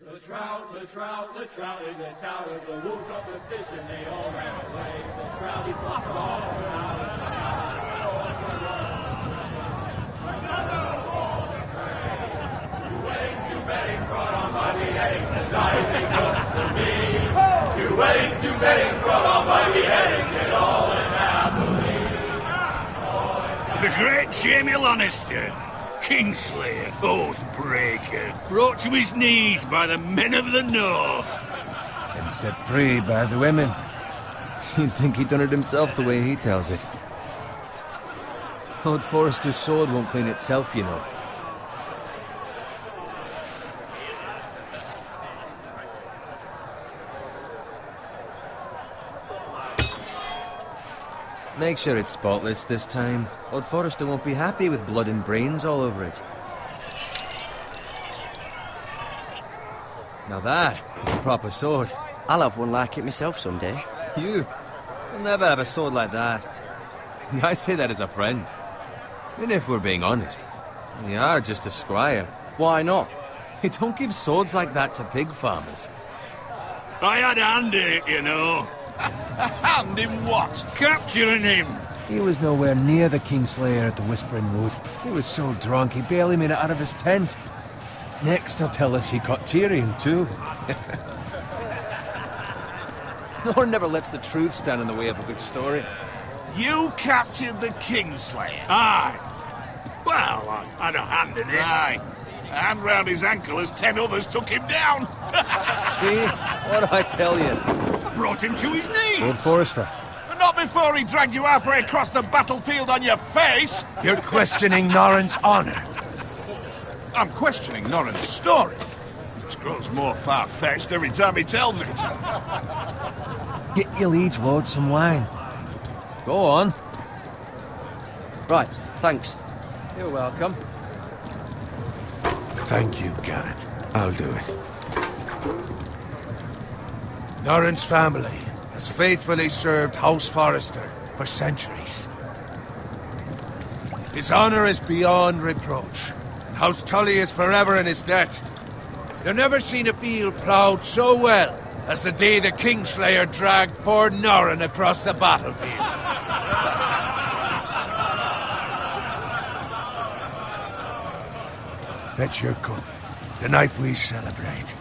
The trout in the towers, the wolves dropped the fish and they all ran away. The trout, he flopped all around the Two weddings brought on by beheadings, the diving comes to me. Two weddings brought on by beheadings, it all went happily. The great Jamie Lannister, Kingslayer, Oathbreaker, brought to his knees by the men of the North. And set free by the women. You'd think he'd done it himself the way he tells it. Lord Forrester's sword won't clean itself, you know. Make sure it's spotless this time. Lord Forrester won't be happy with blood and brains all over it. Now that is a proper sword. I'll have one like it myself someday. You'll never have a sword like that. I say that as a friend. And if we're being honest, you are just a squire. Why not? You don't give swords like that to pig farmers. I had a hand in it, you know. A hand in what? Capturing him. He was nowhere near the Kingslayer at the Whispering Wood. He was so drunk he barely made it out of his tent. Next he'll tell us he caught Tyrion too. No one never lets the truth stand in the way of a good story. You captured the Kingslayer? Aye. Well, I had a hand in it. Aye. A hand round his ankle as 10 others took him down. See? What do I tell you? I brought him to his knees. Lord Forrester. But not before he dragged you halfway across the battlefield on your face. You're questioning Norrin's honor. I'm questioning Norrin's story. It grows more far-fetched every time he tells it. Get your liege lord some wine. Go on. Right, thanks. You're welcome. Thank you, Garrett. I'll do it. Norrin's family has faithfully served House Forrester for centuries. His honor is beyond reproach, and House Tully is forever in his debt. They've never seen a field ploughed so well as the day the Kingslayer dragged poor Norrin across the battlefield. Fetch your cup. Tonight we celebrate.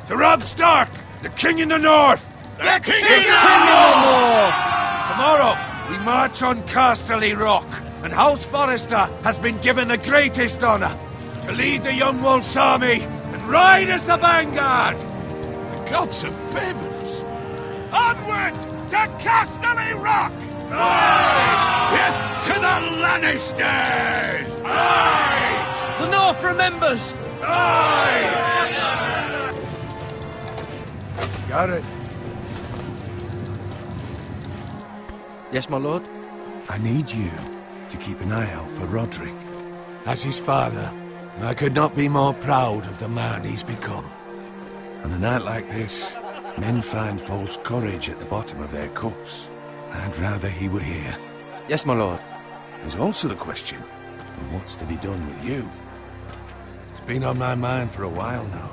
To Robb Stark, the King in the North! The King in the North! Tomorrow, we march on Casterly Rock, and House Forrester has been given the greatest honor to lead the Young Wolf's army and ride as the vanguard! The gods have favored us. Onward to Casterly Rock! Aye! Death to the Lannisters! Aye! The North remembers! Aye! Got it. Yes, my lord? I need you to keep an eye out for Roderick. As his father, I could not be more proud of the man he's become. On a night like this, men find false courage at the bottom of their cups. I'd rather he were here. Yes, my lord. There's also the question of what's to be done with you. It's been on my mind for a while now.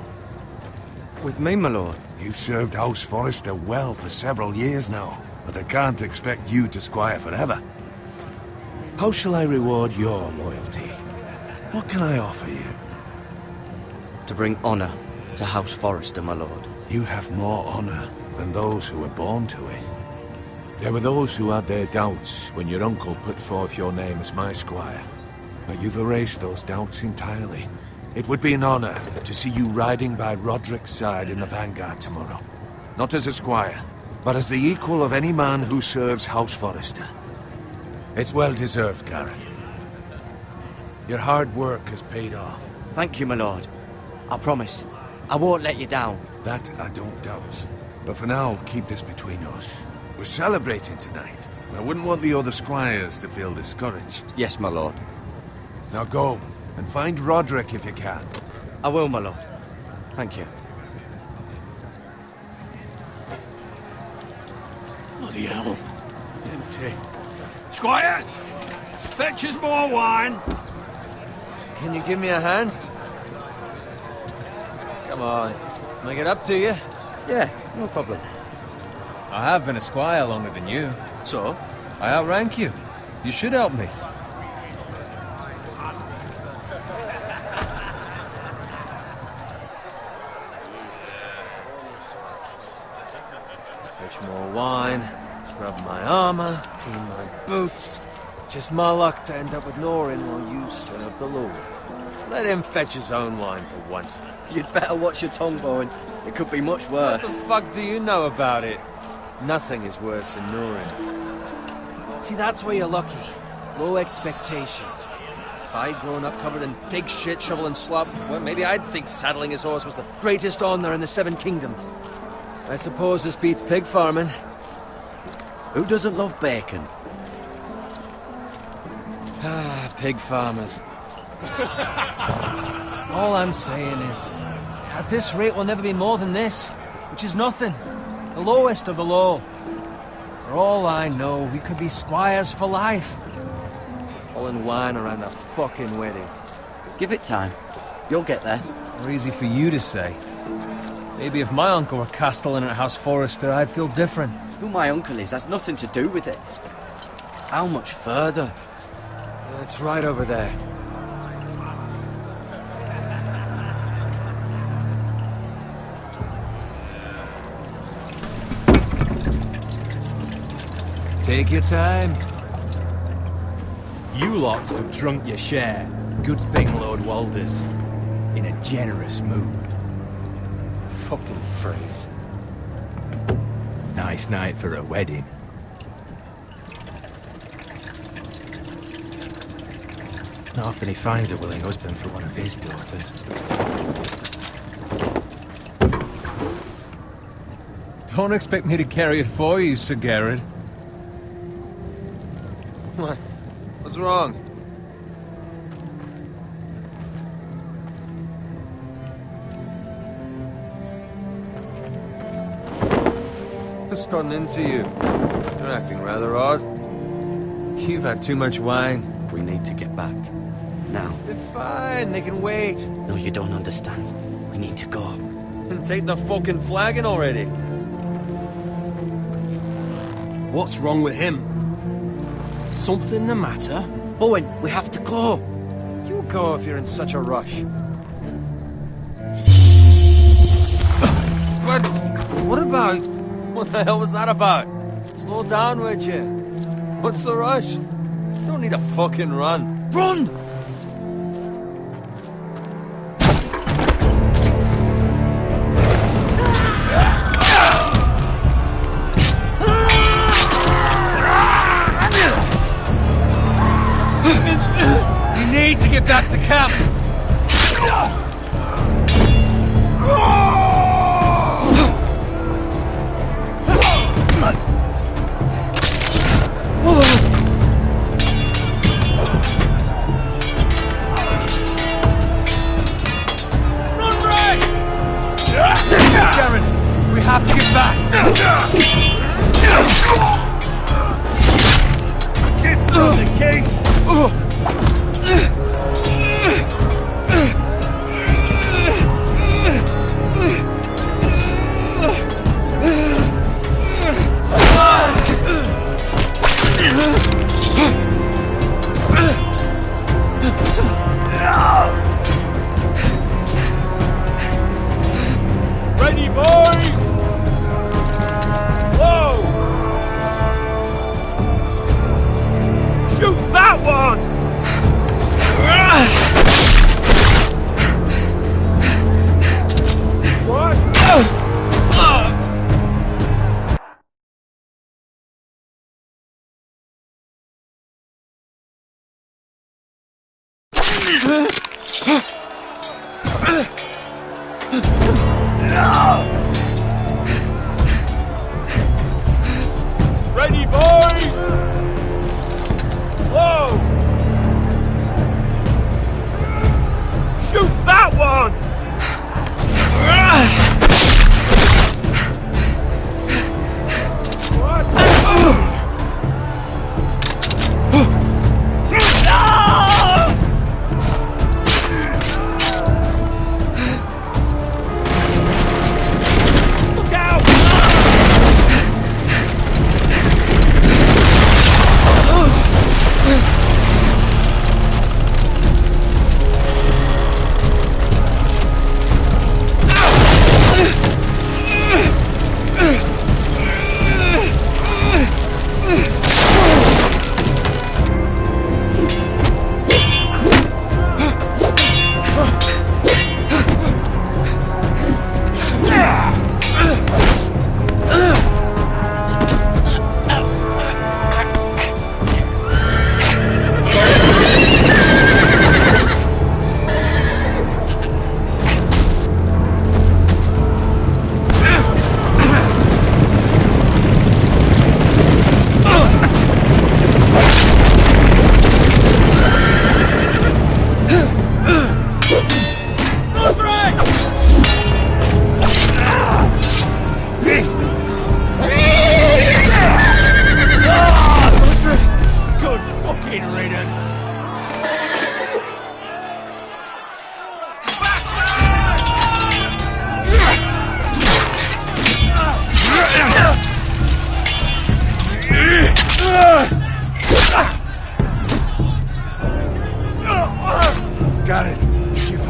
With me, my lord? You've served House Forrester well for several years now, but I can't expect you to squire forever. How shall I reward your loyalty? What can I offer you? To bring honor to House Forrester, my lord. You have more honor than those who were born to it. There were those who had their doubts when your uncle put forth your name as my squire. But you've erased those doubts entirely. It would be an honor to see you riding by Roderick's side in the vanguard tomorrow. Not as a squire, but as the equal of any man who serves House Forrester. It's well deserved, Garrett. Your hard work has paid off. Thank you, my lord. I promise. I won't let you down. That I don't doubt. But for now, keep this between us. We're celebrating tonight. I wouldn't want the other squires to feel discouraged. Yes, my lord. Now go, and find Roderick if you can. I will, my lord. Thank you. Bloody hell. Empty. Squire, fetch us more wine. Can you give me a hand? Come on. Can I get up to you? Yeah, no problem. I have been a squire longer than you. So? I outrank you. You should help me. Fetch more wine, scrub my armor, clean my boots. Just my luck to end up with Norin while you serve the Lord. Let him fetch his own wine for once. You'd better watch your tongue, Bowen. It could be much worse. What the fuck do you know about it? Nothing is worse than Norin. See, that's where you're lucky. Low expectations. If I'd grown up covered in pig shit, shovel and slop, well, maybe I'd think saddling his horse was the greatest honor in the Seven Kingdoms. I suppose this beats pig farming. Who doesn't love bacon? Ah, pig farmers. All I'm saying is, at this rate we'll never be more than this, which is nothing. The lowest of the low. For all I know, we could be squires for life. All in wine around the fucking wedding. Give it time. You'll get there. Or easy for you to say. Maybe if my uncle were castellan at House Forrester, I'd feel different. Who my uncle is has nothing to do with it. How much further? It's right over there. Take your time. You lot have drunk your share. Good thing Lord Walder's in a generous mood. Fucking phrase. Nice night for a wedding. Not often he finds a willing husband for one of his daughters. Don't expect me to carry it for you, Sir Garrett. What? What's wrong? What's gotten into you? You're acting rather odd. You've had too much wine. We need to get back. Now. They're fine, they can wait. No, you don't understand. We need to go. And take the fucking flagon already. What's wrong with him? Something the matter? Bowen, we have to go. You go if you're in such a rush. But what about? What the hell was that about? Slow down, would you? What's the rush? There's no need to fucking run. Run! You need to get back to camp. Darren, we have to get back. Gift from the king. Ready, boys! Whoa! Shoot that one!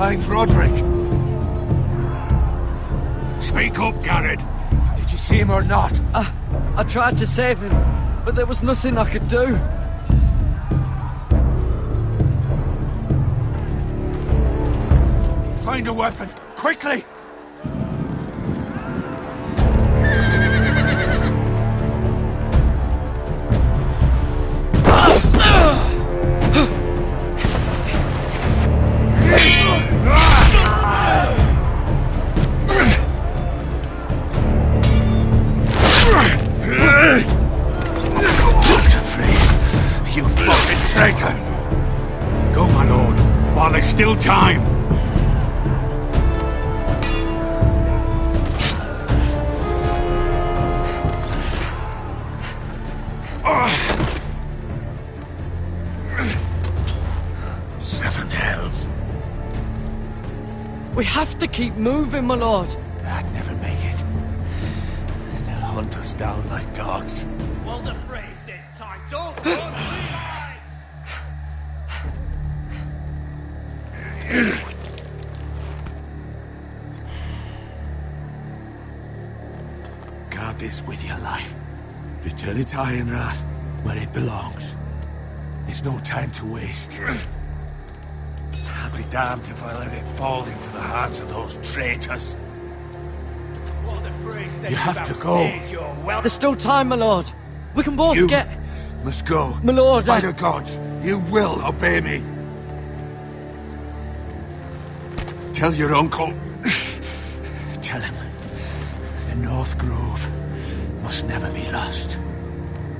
find Roderick? Speak up, Garrett. Did you see him or not? I tried to save him, but there was nothing I could do. Find a weapon, quickly! You fucking traitor! Go, my lord, while there's still time. Seven hells. We have to keep moving, my lord. I'd never make it. They'll hunt us down like dogs. Well, the phrase says time. Don't run, Guard this with your life. Return it to Ironrath, where it belongs. There's no time to waste. I'll be damned if I let it fall into the hands of those traitors. Well, the phrase says You have about to go. stage, you're well. There's still time, my lord. We can both You get... must go. My lord, By the gods, you will obey me. Tell your uncle. Tell him. The North Grove must never be lost.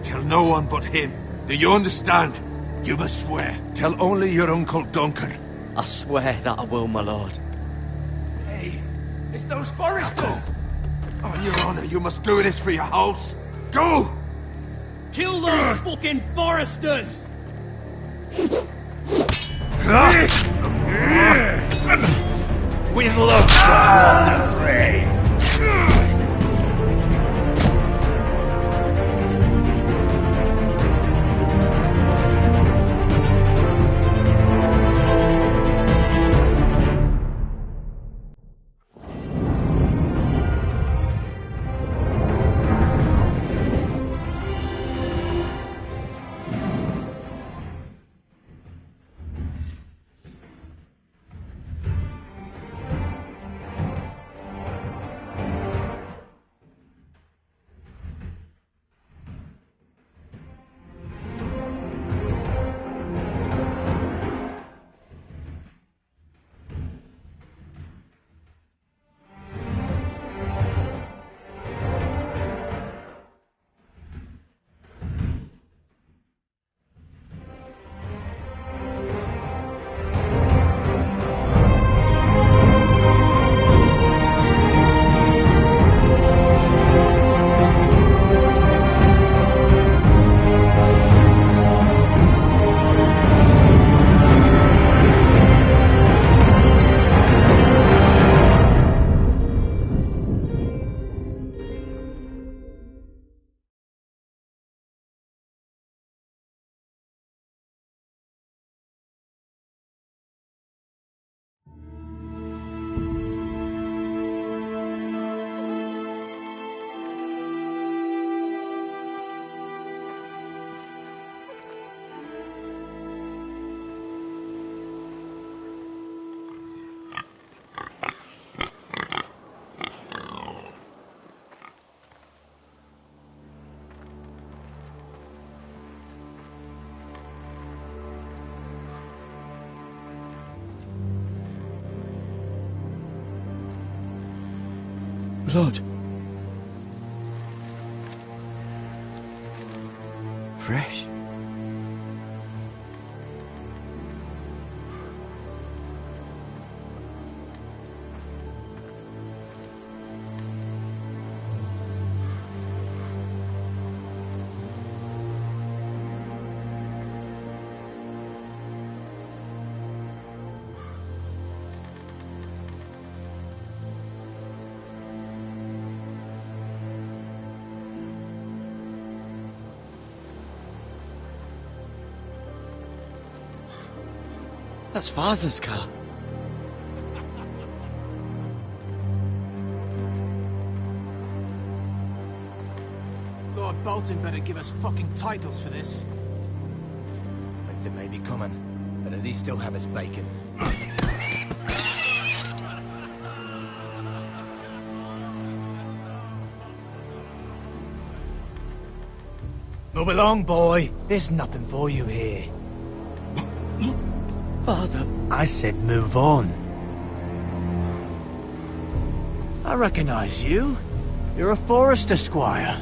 Tell no one but him. Do you understand? You must swear. Tell only your Uncle Duncan. I swear that I will, my lord. Hey, it's those foresters. On your honor, you must do this for your house. Go! Kill those fucking foresters. With love from Walter Frey. Blood. Fresh. That's Father's car. Lord Bolton better give us fucking titles for this. Winter may be coming, but at least he'll have his bacon. Move along, boy. There's nothing for you here. Father. I said move on. I recognize you. You're a Forester squire.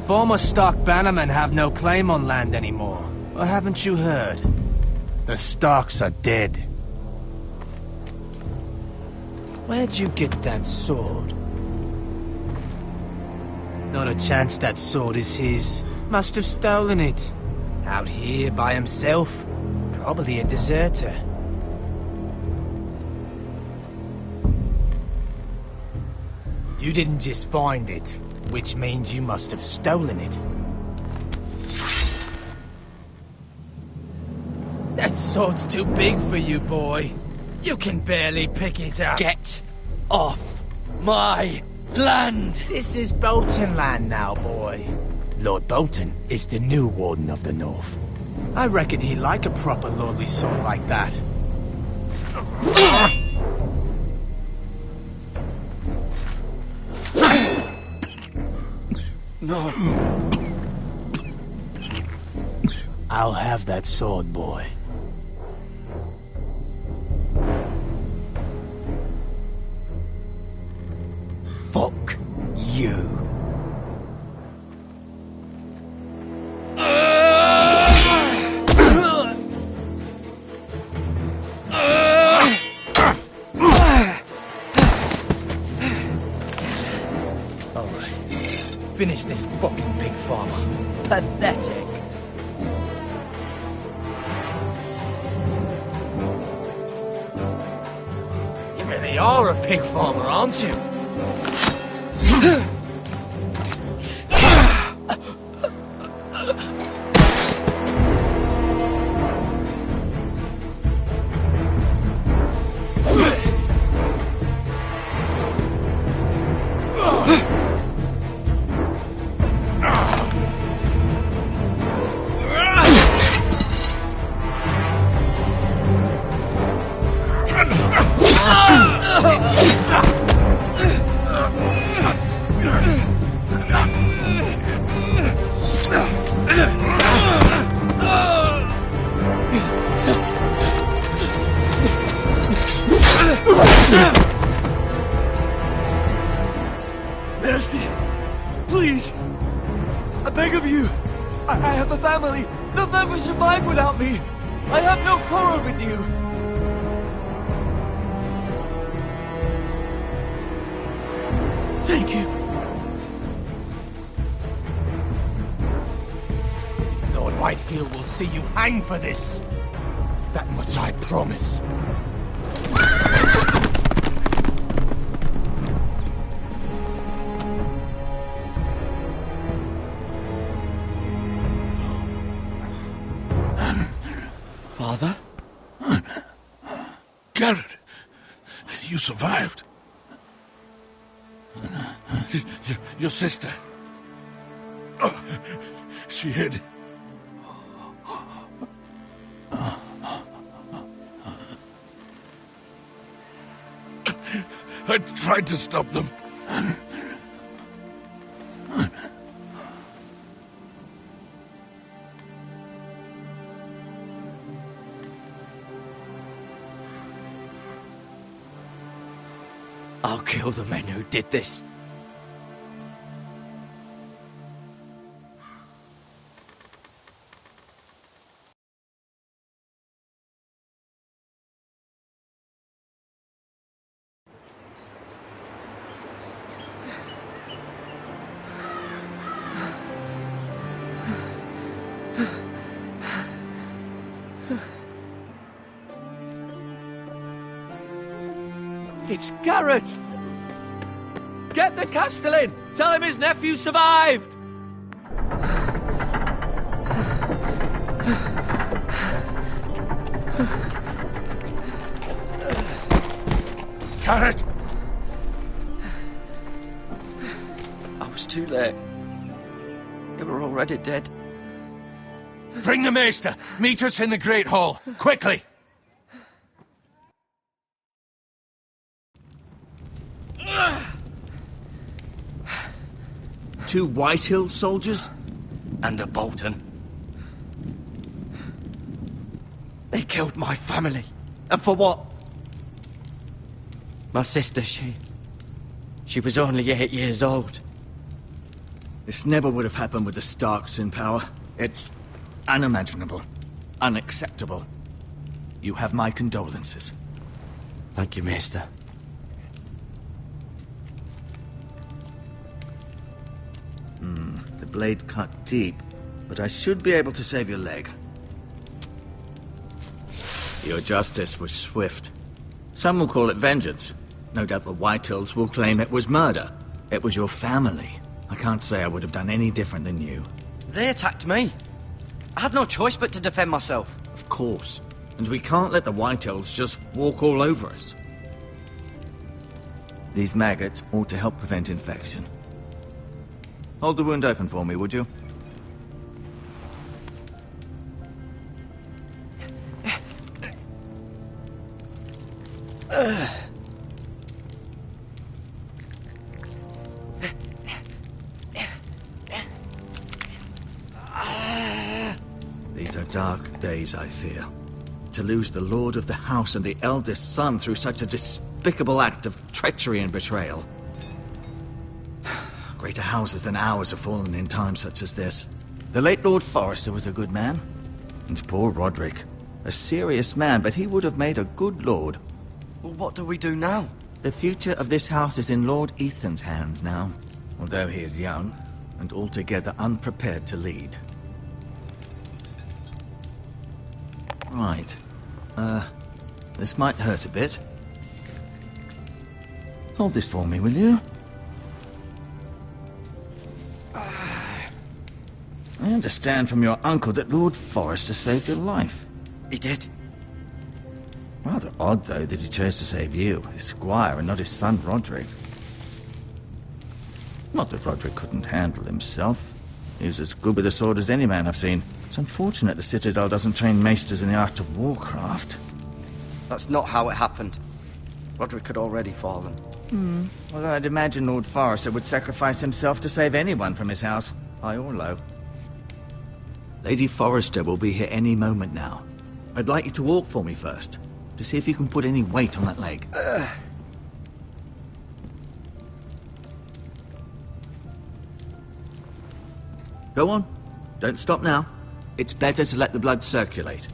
Former Stark bannermen have no claim on land anymore. Or haven't you heard? The Starks are dead. Where'd you get that sword? Not a chance that sword is his. Must have stolen it. Out here by himself. Probably a deserter. You didn't just find it, which means you must have stolen it. That sword's too big for you, boy. You can barely pick it up. Get off my land! This is Bolton land now, boy. Lord Bolton is the new Warden of the North. I reckon he'd like a proper lordly sword like that. No. I'll have that sword, boy. Fuck you. Finish this fucking pig farmer. Pathetic. You really are a pig farmer, aren't you? Mercy! Please! I beg of you! I have a family! They'll never survive without me! I have no quarrel with you! Thank you! Lord Whitefield will see you hang for this. That much I promise. Father? Garrett, you survived. Your sister. Oh, she hid. I tried to stop them. I'll kill the men who did this. It's Garrett! Get the Castellan! Tell him his nephew survived! Garrett! I was too late. They were already dead. Bring the maester! Meet us in the Great Hall! Quickly! Two Whitehill soldiers? And a Bolton. They killed my family. And for what? My sister, she was only 8 years old. This never would have happened with the Starks in power. It's unimaginable. Unacceptable. You have my condolences. Thank you, Maester. The blade cut deep, but I should be able to save your leg. Your justice was swift. Some will call it vengeance. No doubt the Whitehills will claim it was murder. It was your family. I can't say I would have done any different than you. They attacked me. I had no choice but to defend myself. Of course. And we can't let the Whitehills just walk all over us. These maggots ought to help prevent infection. Hold the wound open for me, would you? These are dark days, I fear. To lose the lord of the house and the eldest son through such a despicable act of treachery and betrayal. Greater houses than ours have fallen in times such as this. The late Lord Forrester was a good man. And poor Roderick. A serious man, but he would have made a good lord. Well, what do we do now? The future of this house is in Lord Ethan's hands now. Although he is young, and altogether unprepared to lead. Right. This might hurt a bit. Hold this for me, will you? I understand from your uncle that Lord Forrester saved your life. He did. Rather odd, though, that he chose to save you, his squire, and not his son Roderick. Not that Roderick couldn't handle himself. He was as good with a sword as any man I've seen. It's unfortunate the Citadel doesn't train maesters in the art of warcraft. That's not how it happened. Roderick had already fallen. Well, I'd imagine Lord Forrester would sacrifice himself to save anyone from his house, high or low. Lady Forrester will be here any moment now. I'd like you to walk for me first, to see if you can put any weight on that leg. Go on. Don't stop now. It's better to let the blood circulate.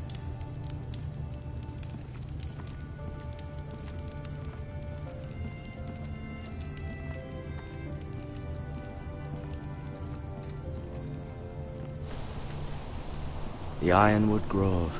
The Ironwood Grove.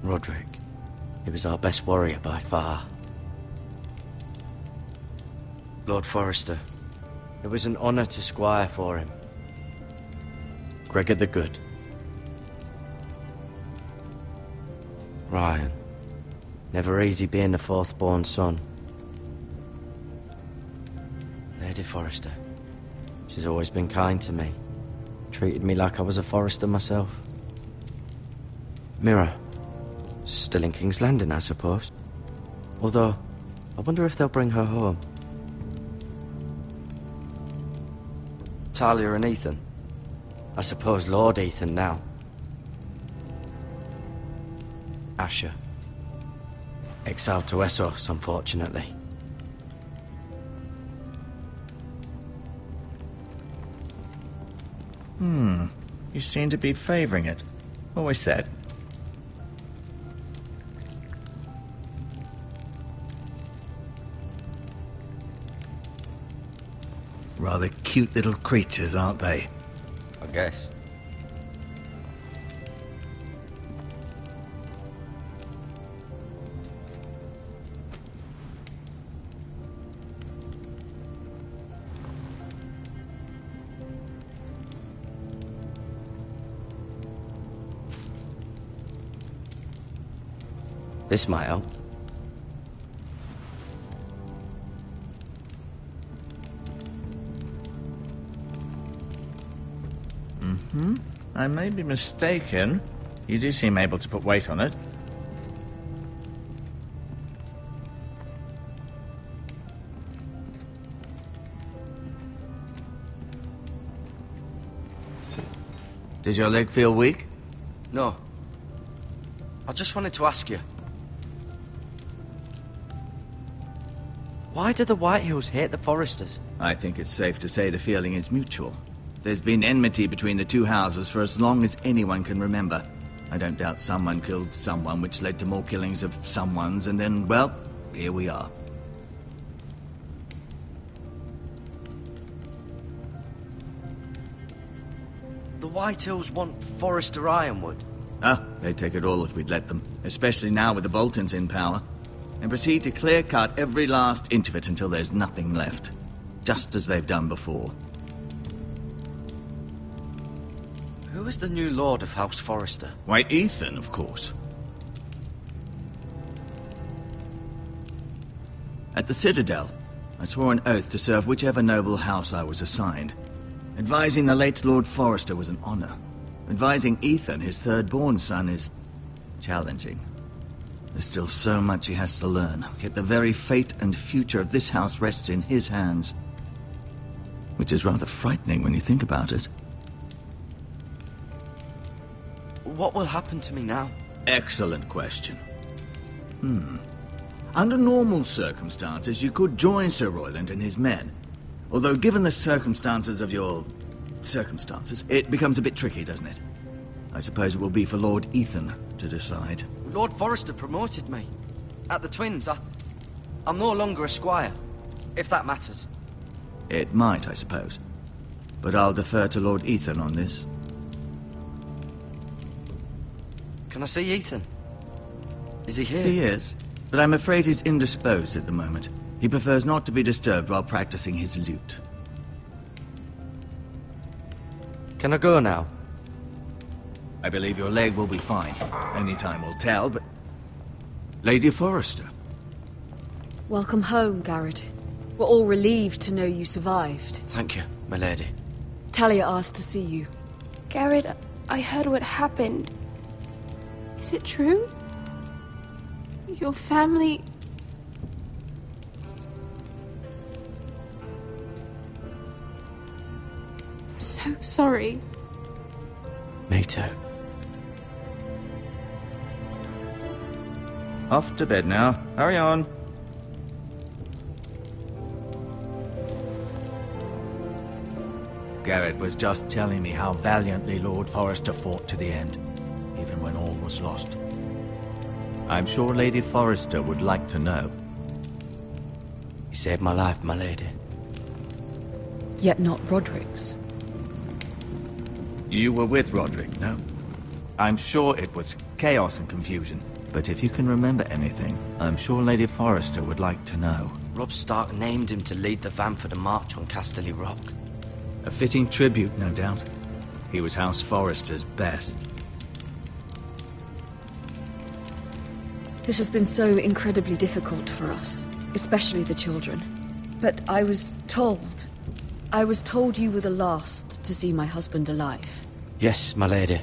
Roderick. He was our best warrior by far. Lord Forrester. It was an honor to squire for him. Gregor the Good. Ryan. Never easy being the fourth-born son. Lady Forrester. She's always been kind to me. Treated me like I was a Forrester myself. Mirror. Still in King's Landing, I suppose. Although, I wonder if they'll bring her home. Talia and Ethan. I suppose Lord Ethan now. Asher. Exiled to Essos, unfortunately. You seem to be favoring it. Always said. Rather cute little creatures, aren't they? I guess. This might help. I may be mistaken. You do seem able to put weight on it. Does your leg feel weak? No. I just wanted to ask you. Why do the Whitehills hate the Foresters? I think it's safe to say the feeling is mutual. There's been enmity between the two houses for as long as anyone can remember. I don't doubt someone killed someone, which led to more killings of someones, and then, well, here we are. The Whitehills want Forester Ironwood. Ah, they'd take it all if we'd let them, especially now with the Boltons in power, and proceed to clear-cut every last inch of it until there's nothing left, just as they've done before. Who is the new Lord of House Forester? White Ethan, of course. At the Citadel, I swore an oath to serve whichever noble house I was assigned. Advising the late Lord Forester was an honor. Advising Ethan, his third-born son, is challenging. There's still so much he has to learn, yet the very fate and future of this house rests in his hands. Which is rather frightening when you think about it. What will happen to me now? Excellent question. Under normal circumstances, you could join Sir Royland and his men. Although given the circumstances of your... circumstances, it becomes a bit tricky, doesn't it? I suppose it will be for Lord Ethan to decide. Lord Forester promoted me. At the Twins, I'm no longer a squire, if that matters. It might, I suppose. But I'll defer to Lord Ethan on this. Can I see Ethan? Is he here? He is, but I'm afraid he's indisposed at the moment. He prefers not to be disturbed while practicing his lute. Can I go now? I believe your leg will be fine. Only time will tell, but... Lady Forester. Welcome home, Garrett. We're all relieved to know you survived. Thank you, my lady. Talia asked to see you. Garrett, I heard what happened. Is it true? Your family... I'm so sorry. Me too. Off to bed now. Hurry on. Garrett was just telling me how valiantly Lord Forester fought to the end, even when all was lost. I'm sure Lady Forester would like to know. He saved my life, my lady. Yet not Roderick's. You were with Roderick, no? I'm sure it was chaos and confusion, but if you can remember anything, I'm sure Lady Forester would like to know. Robb Stark named him to lead the van for the march on Casterly Rock. A fitting tribute, no doubt. He was House Forester's best. This has been so incredibly difficult for us, especially the children. But I was told you were the last to see my husband alive. Yes, my lady.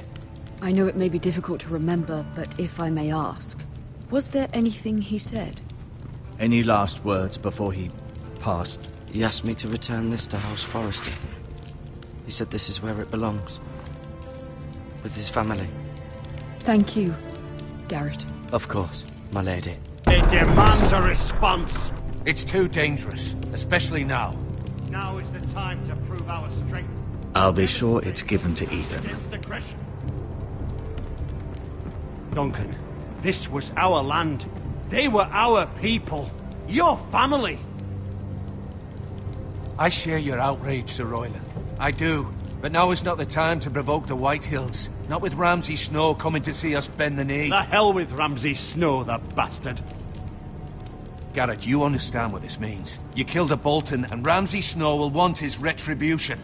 I know it may be difficult to remember, but if I may ask, was there anything he said? Any last words before he passed? He asked me to return this to House Forester. He said this is where it belongs. With his family. Thank you, Garrett. Of course, my lady. It demands a response. It's too dangerous, especially now. Now is the time to prove our strength. I'll be sure it's given to Ethan. Against aggression. Duncan, this was our land. They were our people. Your family. I share your outrage, Sir Royland. I do. But now is not the time to provoke the Whitehills. Not with Ramsay Snow coming to see us bend the knee. The hell with Ramsay Snow, the bastard. Garrett, you understand what this means. You killed a Bolton, and Ramsay Snow will want his retribution.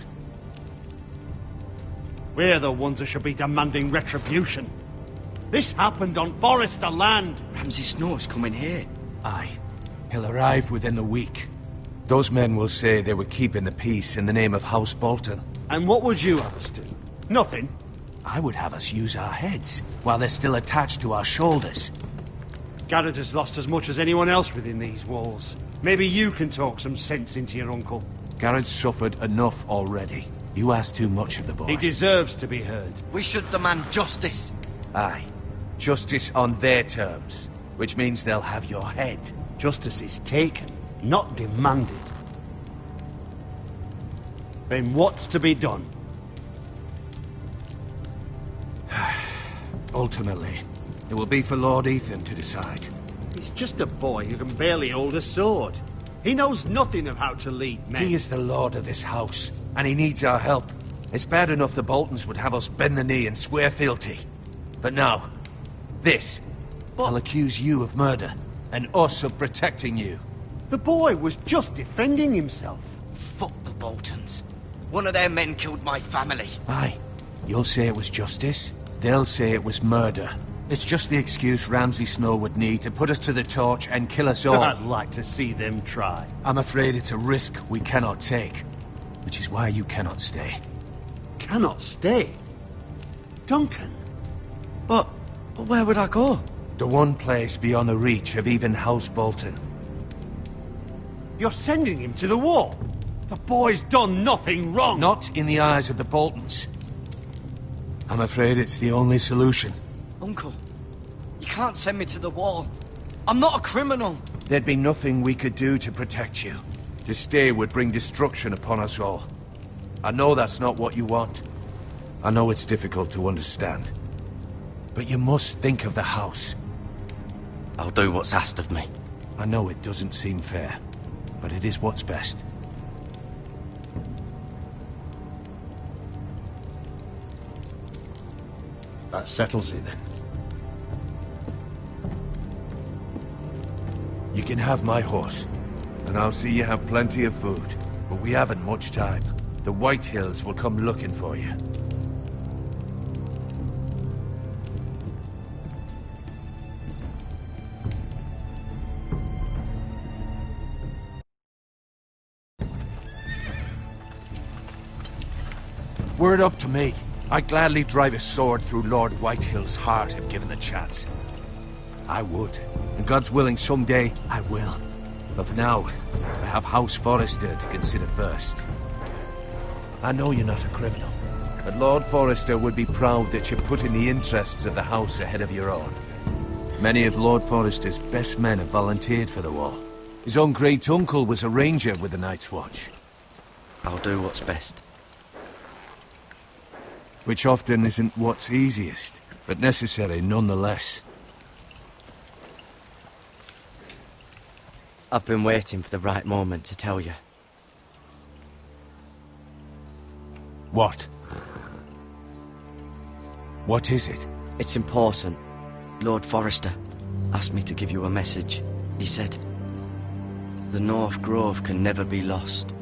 We're the ones that should be demanding retribution. This happened on Forester land. Ramsay Snow's coming here. Aye. He'll arrive within a week. Those men will say they were keeping the peace in the name of House Bolton. And what would you have us do? Nothing. I would have us use our heads, while they're still attached to our shoulders. Garrett has lost as much as anyone else within these walls. Maybe you can talk some sense into your uncle. Garrett's suffered enough already. You ask too much of the boy. He deserves to be heard. We should demand justice. Aye. Justice on their terms, which means they'll have your head. Justice is taken, not demanded. Then what's to be done? Ultimately, it will be for Lord Ethan to decide. He's just a boy who can barely hold a sword. He knows nothing of how to lead men. He is the lord of this house, and he needs our help. It's bad enough the Boltons would have us bend the knee and swear fealty. But now, this. I'll accuse you of murder, and us of protecting you. The boy was just defending himself. Fuck the Boltons. One of their men killed my family. Aye. You'll say it was justice. They'll say it was murder. It's just the excuse Ramsay Snow would need to put us to the torch and kill us all. I'd like to see them try. I'm afraid it's a risk we cannot take, which is why you cannot stay. Cannot stay? Duncan? But where would I go? The one place beyond the reach of even House Bolton. You're sending him to the wall? The boy's done nothing wrong! Not in the eyes of the Boltons. I'm afraid it's the only solution. Uncle, you can't send me to the wall. I'm not a criminal. There'd be nothing we could do to protect you. To stay would bring destruction upon us all. I know that's not what you want. I know it's difficult to understand. But you must think of the house. I'll do what's asked of me. I know it doesn't seem fair, but it is what's best. That settles it then. You can have my horse, and I'll see you have plenty of food. But we haven't much time. The Whitehills will come looking for you. Were it up to me, I'd gladly drive a sword through Lord Whitehill's heart if given the chance. I would. And God's willing, someday I will. But for now, I have House Forester to consider first. I know you're not a criminal, but Lord Forester would be proud that you're putting the interests of the house ahead of your own. Many of Lord Forester's best men have volunteered for the wall. His own great-uncle was a ranger with the Night's Watch. I'll do what's best. Which often isn't what's easiest, but necessary nonetheless. I've been waiting for the right moment to tell you. What? What is it? It's important. Lord Forester asked me to give you a message. He said, the North Grove can never be lost.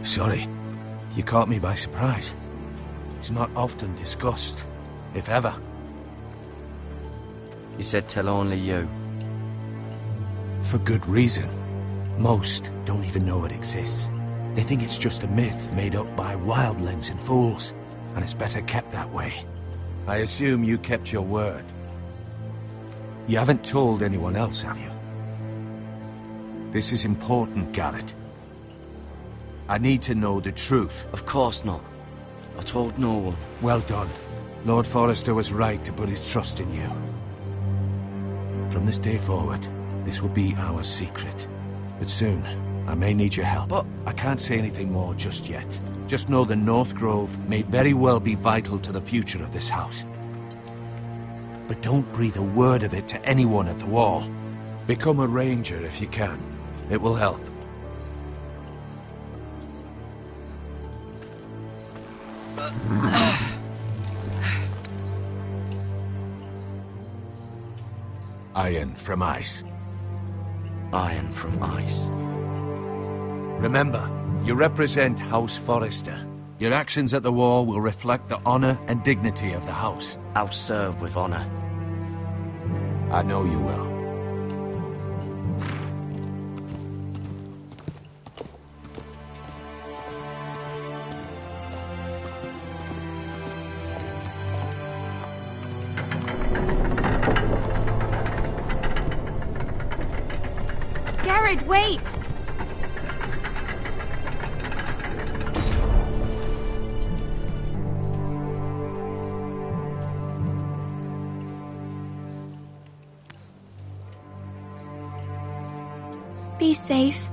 Sorry, you caught me by surprise. It's not often discussed, if ever. He said tell only you. For good reason. Most don't even know it exists. They think it's just a myth made up by wildlings and fools, and it's better kept that way. I assume you kept your word. You haven't told anyone else, have you? This is important, Garrett. I need to know the truth. Of course not. I told no one. Well done. Lord Forester was right to put his trust in you. From this day forward, this will be our secret. But soon, I may need your help. But I can't say anything more just yet. Just know the North Grove may very well be vital to the future of this house. But don't breathe a word of it to anyone at the wall. Become a ranger if you can. It will help. Iron from ice. Iron from ice. Remember, you represent House Forrester. Your actions at the war will reflect the honor and dignity of the house. I'll serve with honor. I know you will. Garrett, wait! Be safe.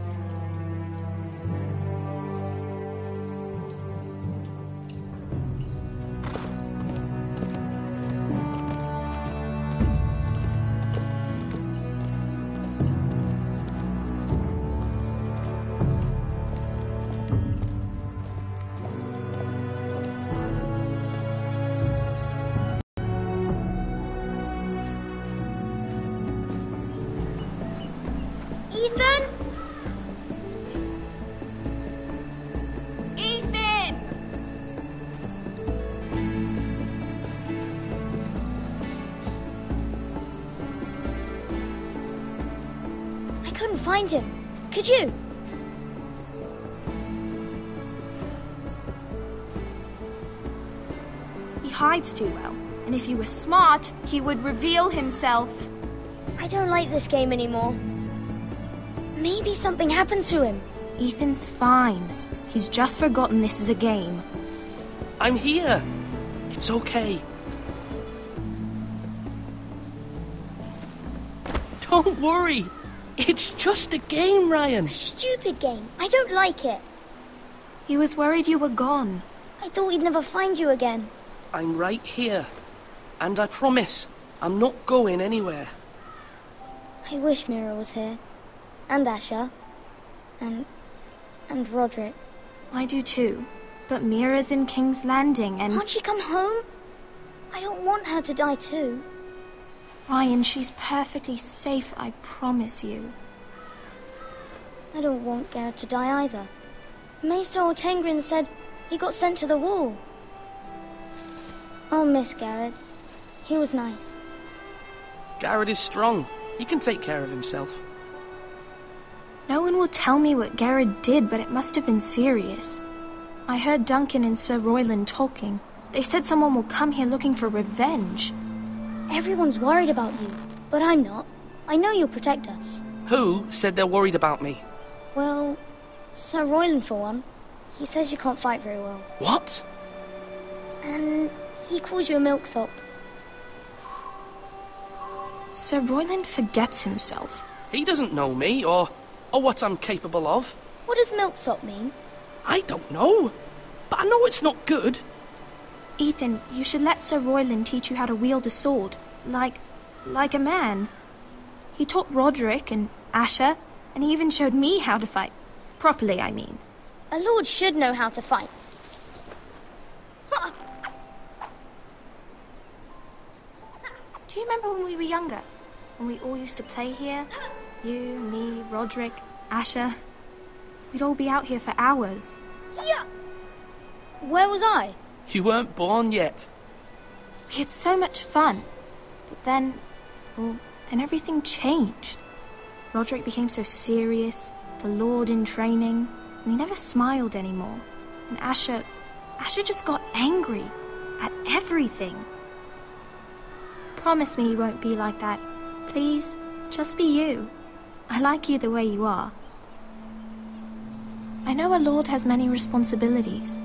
Ethan? Ethan! I couldn't find him. Could you? He hides too well, and if he were smart, he would reveal himself. I don't like this game anymore. Maybe something happened to him. Ethan's fine. He's just forgotten this is a game. I'm here. It's okay. Don't worry. It's just a game, Ryan. A stupid game. I don't like it. He was worried you were gone. I thought we'd never find you again. I'm right here. And I promise, I'm not going anywhere. I wish Mira was here. And Asher. And Roderick. I do too. But Mira's in King's Landing and... Can't she come home? I don't want her to die too. Ryan, she's perfectly safe, I promise you. I don't want Garrett to die either. Maester Ortengrin said he got sent to the wall. I'll miss Garrett. He was nice. Garrett is strong. He can take care of himself. No one will tell me what Garrett did, but it must have been serious. I heard Duncan and Sir Royland talking. They said someone will come here looking for revenge. Everyone's worried about you, but I'm not. I know you'll protect us. Who said they're worried about me? Well, Sir Royland for one. He says you can't fight very well. What? And he calls you a milksop. Sir Royland forgets himself. He doesn't know me, or what I'm capable of. What does milksop mean? I don't know, but I know it's not good. Ethan, you should let Sir Royland teach you how to wield a sword, like a man. He taught Roderick and Asher, and he even showed me how to fight. Properly, I mean. A lord should know how to fight. Do you remember when we were younger? When we all used to play here? You, me, Roderick, Asher. We'd all be out here for hours. Yeah. Where was I? You weren't born yet. We had so much fun. But then everything changed. Roderick became so serious, the Lord in training, and he never smiled anymore. And Asher just got angry at everything. Promise me you won't be like that. Please, just be you. I like you the way you are. I know a lord has many responsibilities,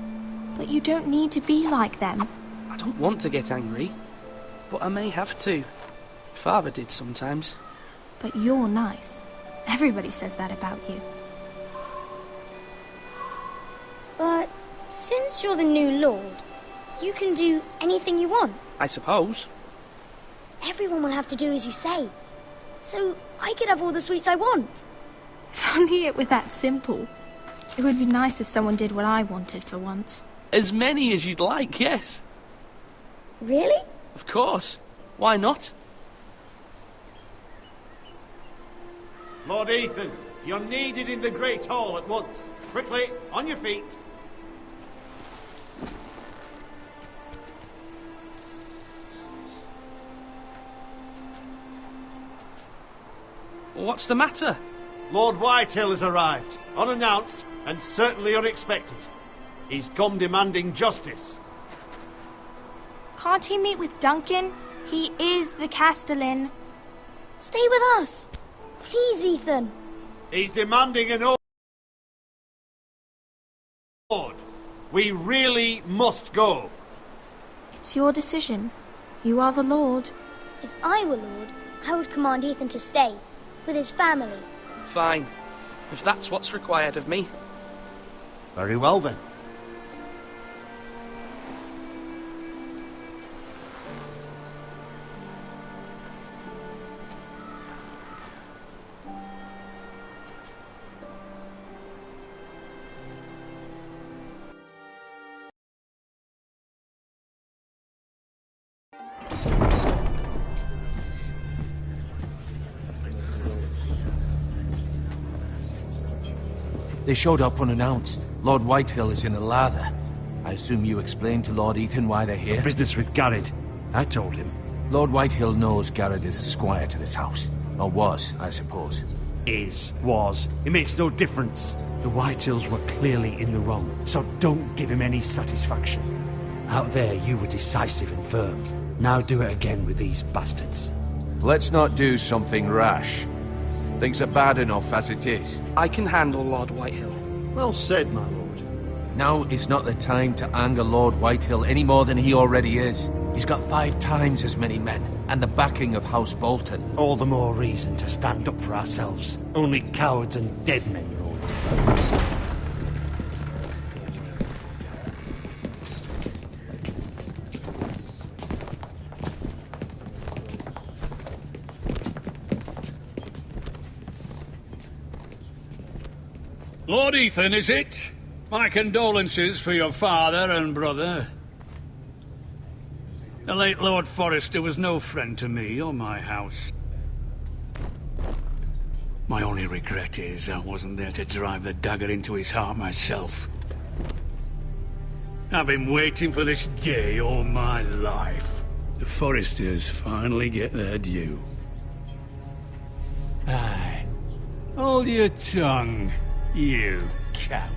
but you don't need to be like them. I don't want to get angry, but I may have to. Father did sometimes. But you're nice. Everybody says that about you. But since you're the new lord, you can do anything you want. I suppose. Everyone will have to do as you say. so I could have all the sweets I want. If only it were that simple. It would be nice if someone did what I wanted for once. As many as you'd like, yes. Really? Of course. Why not? Lord Ethan, you're needed in the Great Hall at once. Quickly, on your feet. What's the matter? Lord Whitehill has arrived, unannounced and certainly unexpected. He's come demanding justice. Can't he meet with Duncan? He is the Castellan. Stay with us. Please, Ethan. He's demanding an order. We really must go. It's your decision. You are the Lord. If I were Lord, I would command Ethan to stay, with his family. Fine. If that's what's required of me. Very well then. They showed up unannounced. Lord Whitehill is in a lather. I assume you explained to Lord Ethan why they're here? Business with Garrett. I told him. Lord Whitehill knows Garrett is a squire to this house. Or was, I suppose. Was. It makes no difference. The Whitehills were clearly in the wrong, so don't give him any satisfaction. Out there, you were decisive and firm. Now do it again with these bastards. Let's not do something rash. Things are bad enough as it is. I can handle Lord Whitehill. Well said, my lord. Now is not the time to anger Lord Whitehill any more than he already is. He's got 5 times as many men, and the backing of House Bolton. All the more reason to stand up for ourselves. Only cowards and dead men rule over. Lord Ethan, is it? My condolences for your father and brother. The late Lord Forrester was no friend to me or my house. My only regret is I wasn't there to drive the dagger into his heart myself. I've been waiting for this day all my life. The Forresters finally get their due. Aye. Hold your tongue, you coward.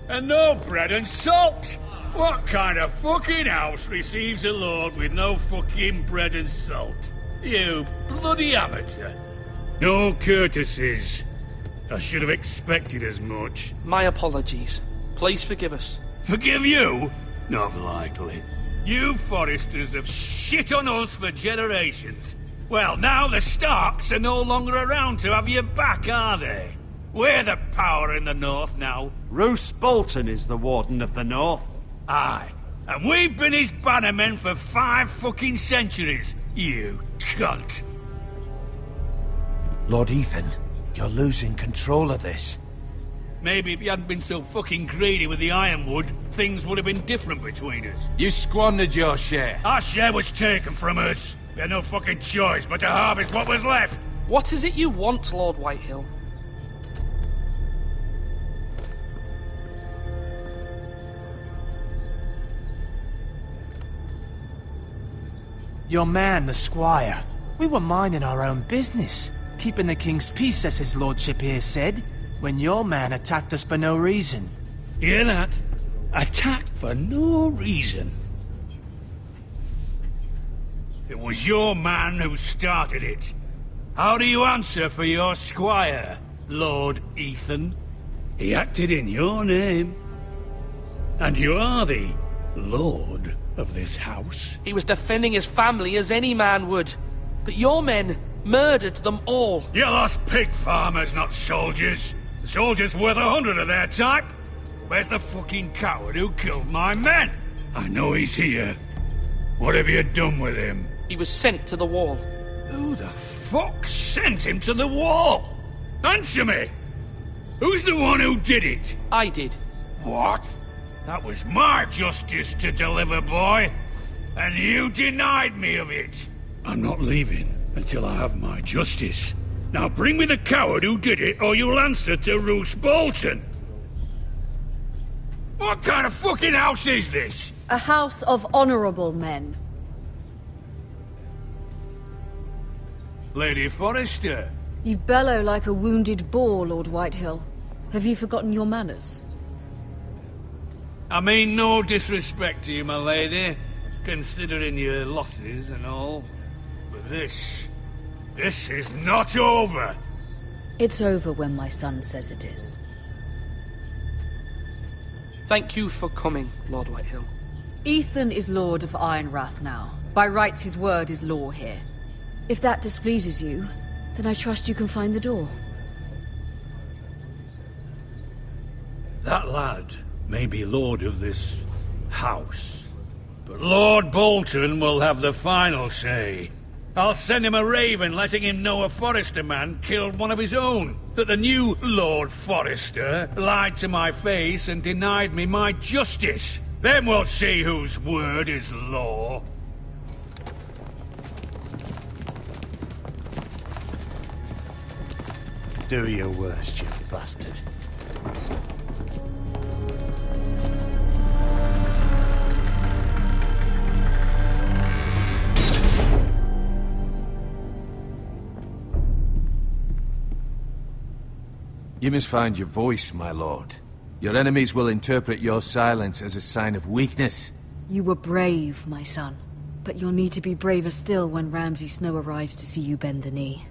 And no bread and salt! What kind of fucking house receives a lord with no fucking bread and salt? You bloody amateur. No courtesies. I should have expected as much. My apologies. Please forgive us. Forgive you? Not likely. You Forresters have shit on us for generations. Well, now the Starks are no longer around to have you back, are they? We're the power in the north now. Roose Bolton is the Warden of the North. Aye. And we've been his bannermen for 5 fucking centuries, you cunt. Lord Ethan, you're losing control of this. Maybe if you hadn't been so fucking greedy with the ironwood, things would have been different between us. You squandered your share. Our share was taken from us. We had no fucking choice but to harvest what was left. What is it you want, Lord Whitehill? Your man, the squire. We were minding our own business, keeping the king's peace, as his lordship here said, when your man attacked us for no reason. Hear that? Attacked for no reason. It was your man who started it. How do you answer for your squire, Lord Ethan? He acted in your name. And you are the lord of this house. He was defending his family as any man would. But your men murdered them all. You lost pig farmers, not soldiers. The soldiers worth 100 of their type. Where's the fucking coward who killed my men? I know he's here. What have you done with him? He was sent to the wall. Who the fuck sent him to the wall? Answer me! Who's the one who did it? I did. What? That was my justice to deliver, boy. And you denied me of it. I'm not leaving until I have my justice. Now bring me the coward who did it, or you'll answer to Roose Bolton. What kind of fucking house is this? A house of honorable men. Lady Forrester. You bellow like a wounded boar, Lord Whitehill. Have you forgotten your manners? I mean no disrespect to you, my lady, considering your losses and all. But this is not over. It's over when my son says it is. Thank you for coming, Lord Whitehill. Ethan is Lord of Ironrath now. By rights, his word is law here. If that displeases you, then I trust you can find the door. That lad may be lord of this house, but Lord Bolton will have the final say. I'll send him a raven letting him know a Forrester man killed one of his own. That the new Lord Forrester lied to my face and denied me my justice. Then we'll see whose word is law. Do your worst, you bastard. You must find your voice, my lord. Your enemies will interpret your silence as a sign of weakness. You were brave, my son. But you'll need to be braver still when Ramsay Snow arrives to see you bend the knee.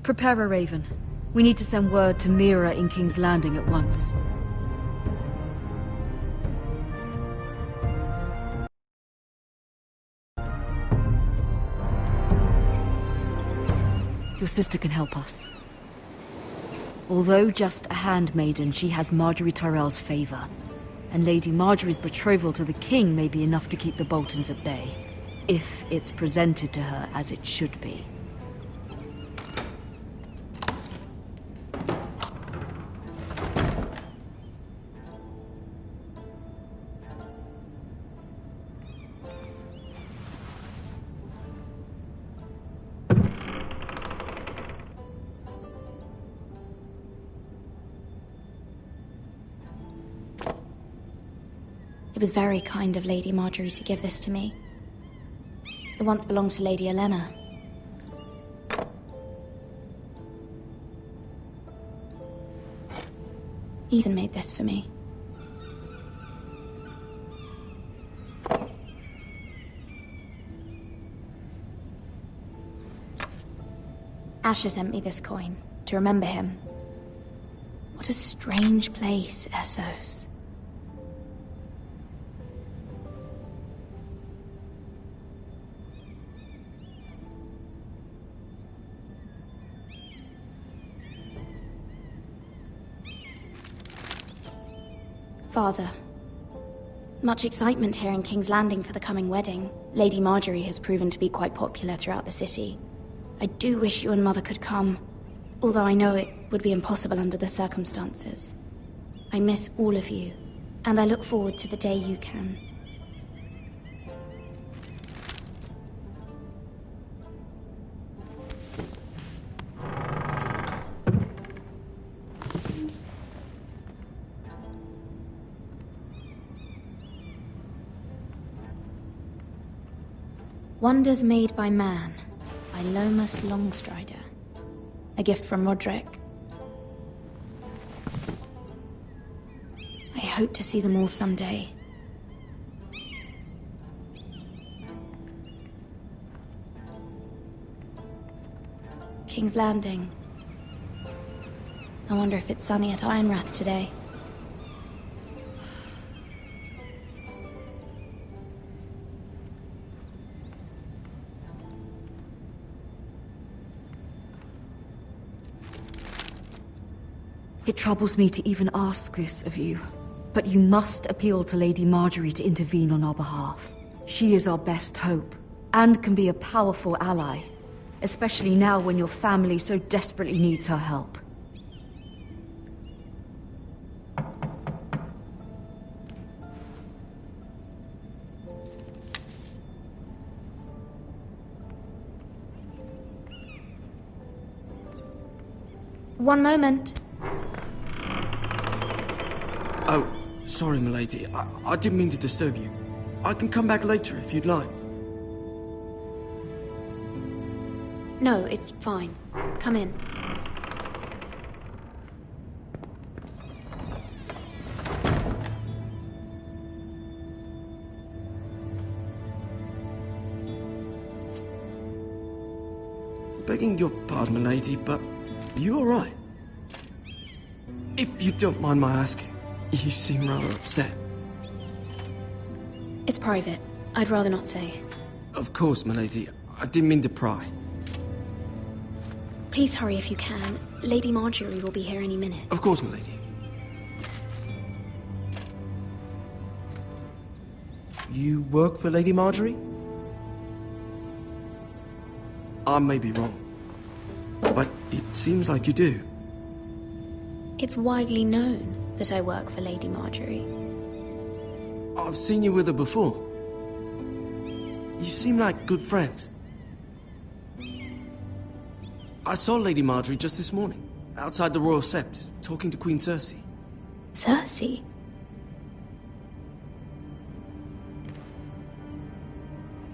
Prepare a raven. We need to send word to Mira in King's Landing at once. Your sister can help us. Although just a handmaiden, she has Marjorie Tyrell's favor. And Lady Marjorie's betrothal to the king may be enough to keep the Boltons at bay. If it's presented to her as it should be. It was very kind of Lady Marjorie to give this to me. It once belonged to Lady Elena. Ethan made this for me. Asher sent me this coin to remember him. What a strange place, Essos. Father, much excitement here in King's Landing for the coming wedding. Lady Marjorie has proven to be quite popular throughout the city. I do wish you and Mother could come, although I know it would be impossible under the circumstances. I miss all of you, and I look forward to the day you can. Wonders Made by Man, by Lomas Longstrider. A gift from Roderick. I hope to see them all someday. King's Landing. I wonder if it's sunny at Ironrath today. It troubles me to even ask this of you, but you must appeal to Lady Marjorie to intervene on our behalf. She is our best hope, and can be a powerful ally. especially now when your family so desperately needs her help. One moment. Oh, sorry, milady. I didn't mean to disturb you. I can come back later if you'd like. No, it's fine. Come in. Begging your pardon, milady, but you all right? If you don't mind my asking, you seem rather upset. It's private. I'd rather not say. Of course, milady. I didn't mean to pry. Please hurry if you can. Lady Marjorie will be here any minute. Of course, milady. You work for Lady Marjorie? I may be wrong, but it seems like you do. It's widely known that I work for Lady Marjorie. I've seen you with her before. You seem like good friends. I saw Lady Marjorie just this morning, outside the Royal Sept, talking to Queen Cersei. Cersei?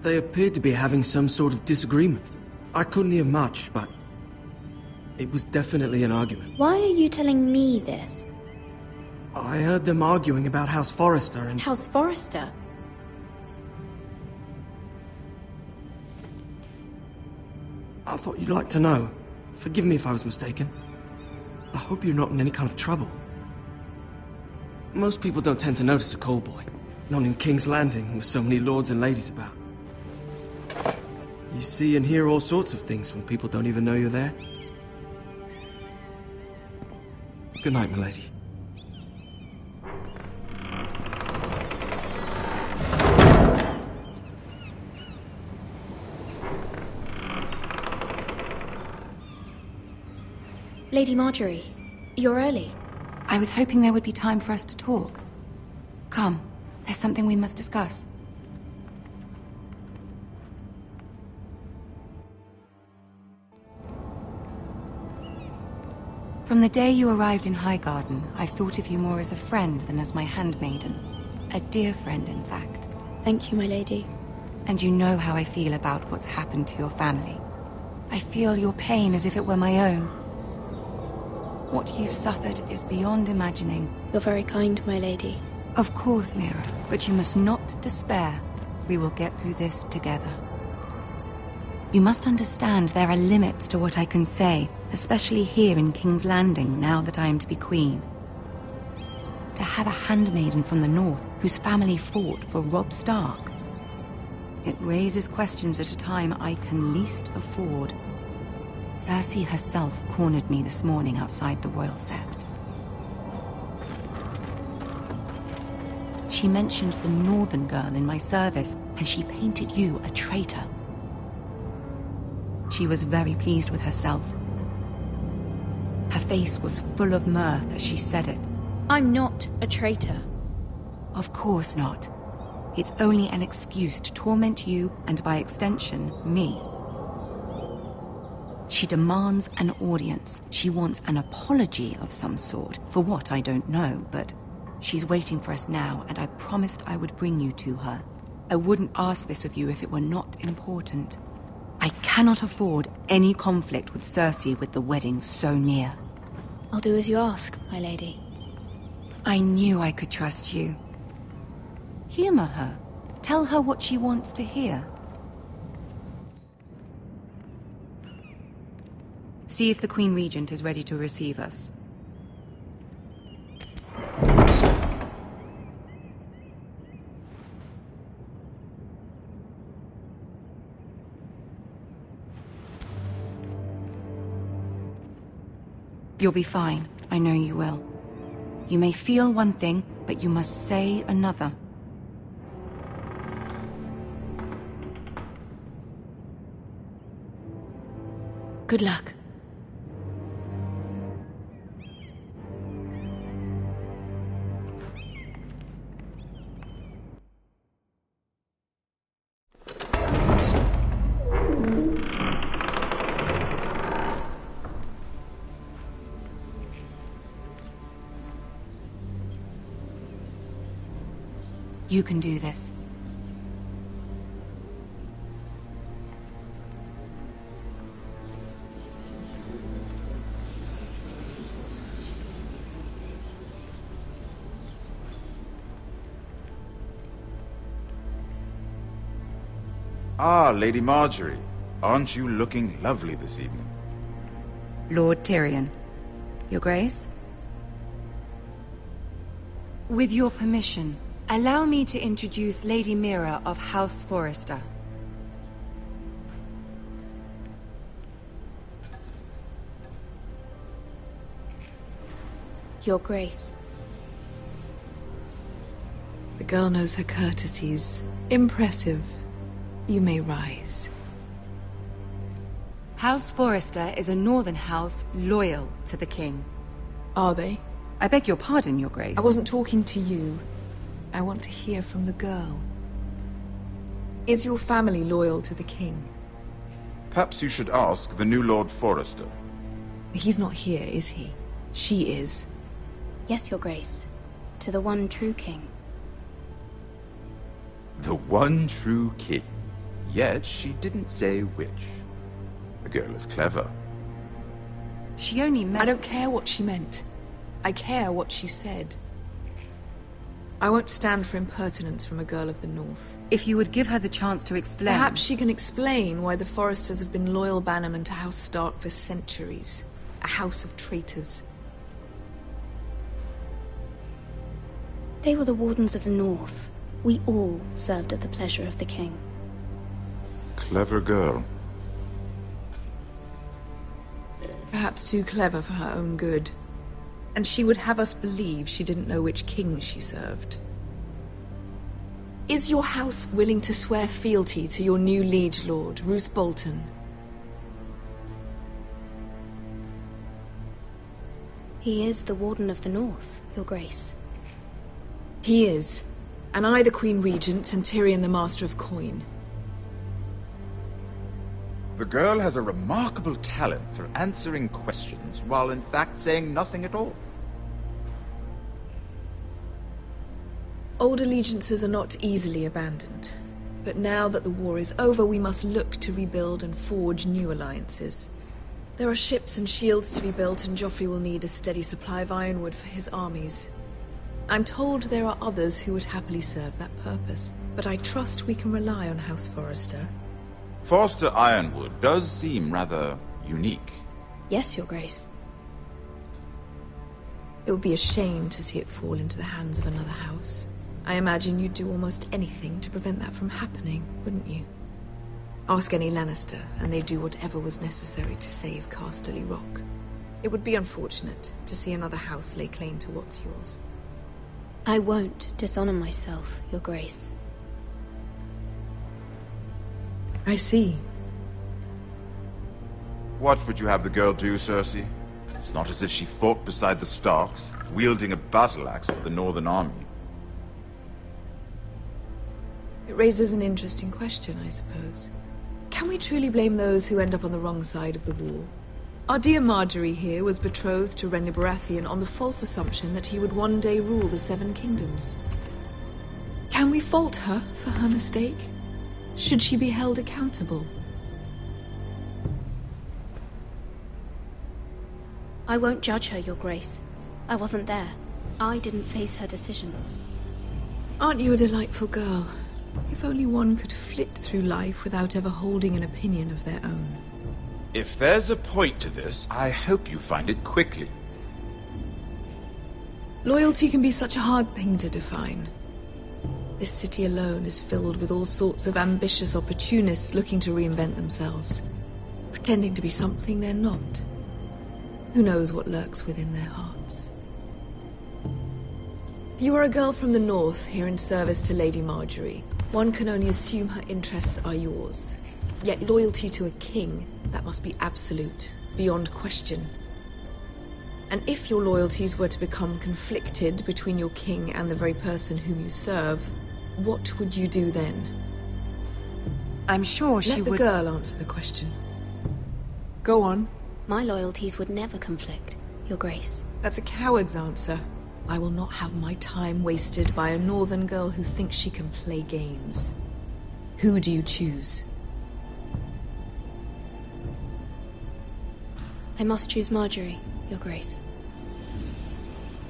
They appeared to be having some sort of disagreement. I couldn't hear much, but it was definitely an argument. Why are you telling me this? I heard them arguing about House Forrester and... House Forrester? I thought you'd like to know. Forgive me if I was mistaken. I hope you're not in any kind of trouble. Most people don't tend to notice a call boy. Not in King's Landing, with so many lords and ladies about. You see and hear all sorts of things when people don't even know you're there. Good night, milady. Lady Marjorie, you're early. I was hoping there would be time for us to talk. Come, there's something we must discuss. From the day you arrived in Highgarden, I've thought of you more as a friend than as my handmaiden. A dear friend, in fact. Thank you, my lady. And you know how I feel about what's happened to your family. I feel your pain as if it were my own. What you've suffered is beyond imagining. You're very kind, my lady. Of course, Mira, but you must not despair. We will get through this together. You must understand there are limits to what I can say, especially here in King's Landing, now that I am to be queen. To have a handmaiden from the north whose family fought for Robb Stark. It raises questions at a time I can least afford. Cersei herself cornered me this morning outside the Royal Sept. She mentioned the northern girl in my service, and she painted you a traitor. She was very pleased with herself. Her face was full of mirth as she said it. I'm not a traitor. Of course not. It's only an excuse to torment you, and by extension, me. She demands an audience. She wants an apology of some sort, for what I don't know, but she's waiting for us now, and I promised I would bring you to her. I wouldn't ask this of you if it were not important. I cannot afford any conflict with Cersei with the wedding so near. I'll do as you ask, my lady. I knew I could trust you. Humor her. Tell her what she wants to hear. See if the Queen Regent is ready to receive us. You'll be fine. I know you will. You may feel one thing, but you must say another. Good luck. You can do this. Ah, Lady Marjorie. Aren't you looking lovely this evening? Lord Tyrion. Your Grace? With your permission, allow me to introduce Lady Mira of House Forrester. Your Grace. The girl knows her courtesies. Impressive. You may rise. House Forrester is a northern house loyal to the king. Are they? I beg your pardon, Your Grace. I wasn't talking to you. I want to hear from the girl. Is your family loyal to the king? Perhaps you should ask the new Lord Forrester. He's not here, is he? She is. Yes, Your Grace. To the one true king. The one true king. Yet she didn't say which. The girl is clever. She only meant... I don't care what she meant. I care what she said. I won't stand for impertinence from a girl of the North. If you would give her the chance to explain... Perhaps she can explain why the Forresters have been loyal bannermen to House Stark for centuries. A house of traitors. They were the Wardens of the North. We all served at the pleasure of the king. Clever girl. Perhaps too clever for her own good. And she would have us believe she didn't know which king she served. Is your house willing to swear fealty to your new liege lord, Roose Bolton? He is the Warden of the North, Your Grace. He is. And I the Queen Regent and Tyrion the Master of Coin. The girl has a remarkable talent for answering questions while in fact saying nothing at all. Old allegiances are not easily abandoned. But now that the war is over, we must look to rebuild and forge new alliances. There are ships and shields to be built, and Joffrey will need a steady supply of ironwood for his armies. I'm told there are others who would happily serve that purpose, but I trust we can rely on House Forrester. Forster Ironwood does seem rather unique. Yes, Your Grace. It would be a shame to see it fall into the hands of another house. I imagine you'd do almost anything to prevent that from happening, wouldn't you? Ask any Lannister, and they'd do whatever was necessary to save Casterly Rock. It would be unfortunate to see another house lay claim to what's yours. I won't dishonor myself, Your Grace. I see. What would you have the girl do, Cersei? It's not as if she fought beside the Starks, wielding a battle axe for the Northern Army. It raises an interesting question, I suppose. Can we truly blame those who end up on the wrong side of the war? Our dear Marjorie here was betrothed to Renly Baratheon on the false assumption that he would one day rule the Seven Kingdoms. Can we fault her for her mistake? Should she be held accountable? I won't judge her, Your Grace. I wasn't there. I didn't face her decisions. Aren't you a delightful girl? If only one could flit through life without ever holding an opinion of their own. If there's a point to this, I hope you find it quickly. Loyalty can be such a hard thing to define. This city alone is filled with all sorts of ambitious opportunists looking to reinvent themselves, pretending to be something they're not. Who knows what lurks within their hearts? You are a girl from the north, here in service to Lady Marjorie. One can only assume her interests are yours. Yet loyalty to a king, That must be absolute, beyond question. And if your loyalties were to become conflicted between your king and the very person whom you serve, what would you do then? I'm sure she would... Let the girl answer the question. Go on. My loyalties would never conflict, Your Grace. That's a coward's answer. I will not have my time wasted by a northern girl who thinks she can play games. Who do you choose? I must choose Marjorie, Your Grace.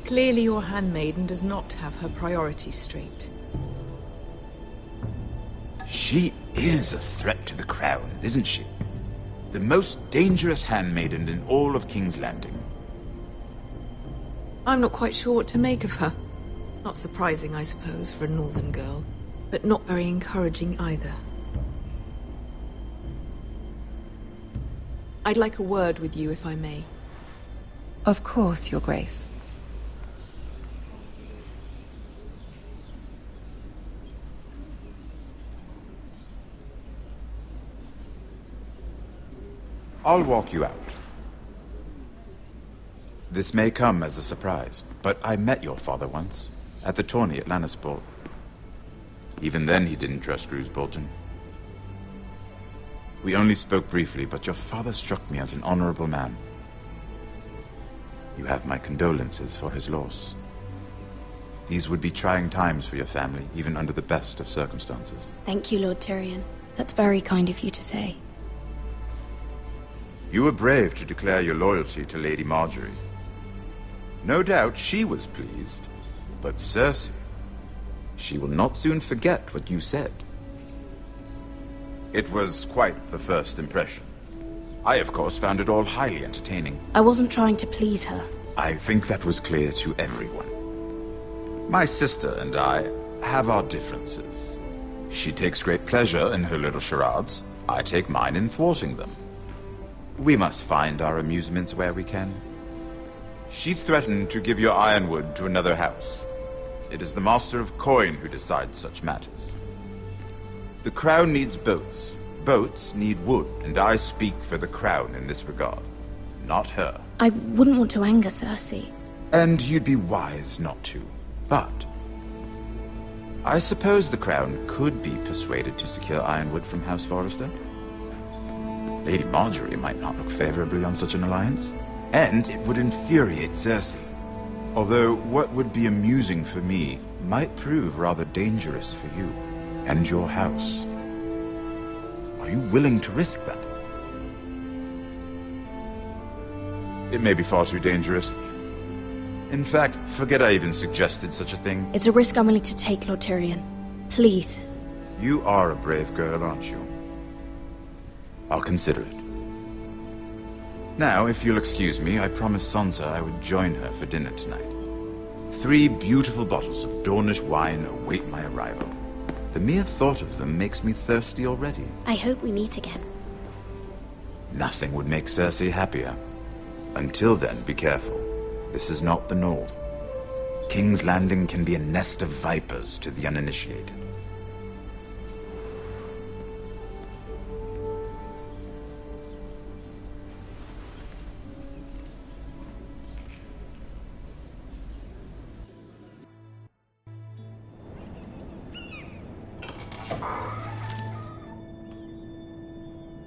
Clearly your handmaiden does not have her priorities straight. She is a threat to the crown, isn't she? The most dangerous handmaiden in all of King's Landing. I'm not quite sure what to make of her. Not surprising, I suppose, for a northern girl, but not very encouraging either. I'd like a word with you, if I may. Of course, Your Grace. I'll walk you out. This may come as a surprise, but I met your father once, at the tourney at Lannisport. Even then he didn't trust Roose Bolton. We only spoke briefly, but your father struck me as an honorable man. You have my condolences for his loss. These would be trying times for your family, even under the best of circumstances. Thank you, Lord Tyrion. That's very kind of you to say. You were brave to declare your loyalty to Lady Marjorie. No doubt she was pleased, but Cersei, she will not soon forget what you said. It was quite the first impression. I, of course, found it all highly entertaining. I wasn't trying to please her. I think that was clear to everyone. My sister and I have our differences. She takes great pleasure in her little charades. I take mine in thwarting them. We must find our amusements where we can. She threatened to give your ironwood to another house. It is the Master of Coin who decides such matters. The Crown needs boats. Boats need wood, and I speak for the Crown in this regard, not her. I wouldn't want to anger Cersei. And you'd be wise not to. But I suppose the Crown could be persuaded to secure ironwood from House Forrester. Lady Marjorie might not look favorably on such an alliance, and it would infuriate Cersei. Although what would be amusing for me might prove rather dangerous for you and your house. Are you willing to risk that? It may be far too dangerous. In fact, forget I even suggested such a thing. It's a risk I'm willing to take, Lord Tyrion. Please. You are a brave girl, aren't you? I'll consider it. Now, if you'll excuse me, I promised Sansa I would join her for dinner tonight. 3 beautiful bottles of Dornish wine await my arrival. The mere thought of them makes me thirsty already. I hope we meet again. Nothing would make Cersei happier. Until then, be careful. This is not the North. King's Landing can be a nest of vipers to the uninitiated.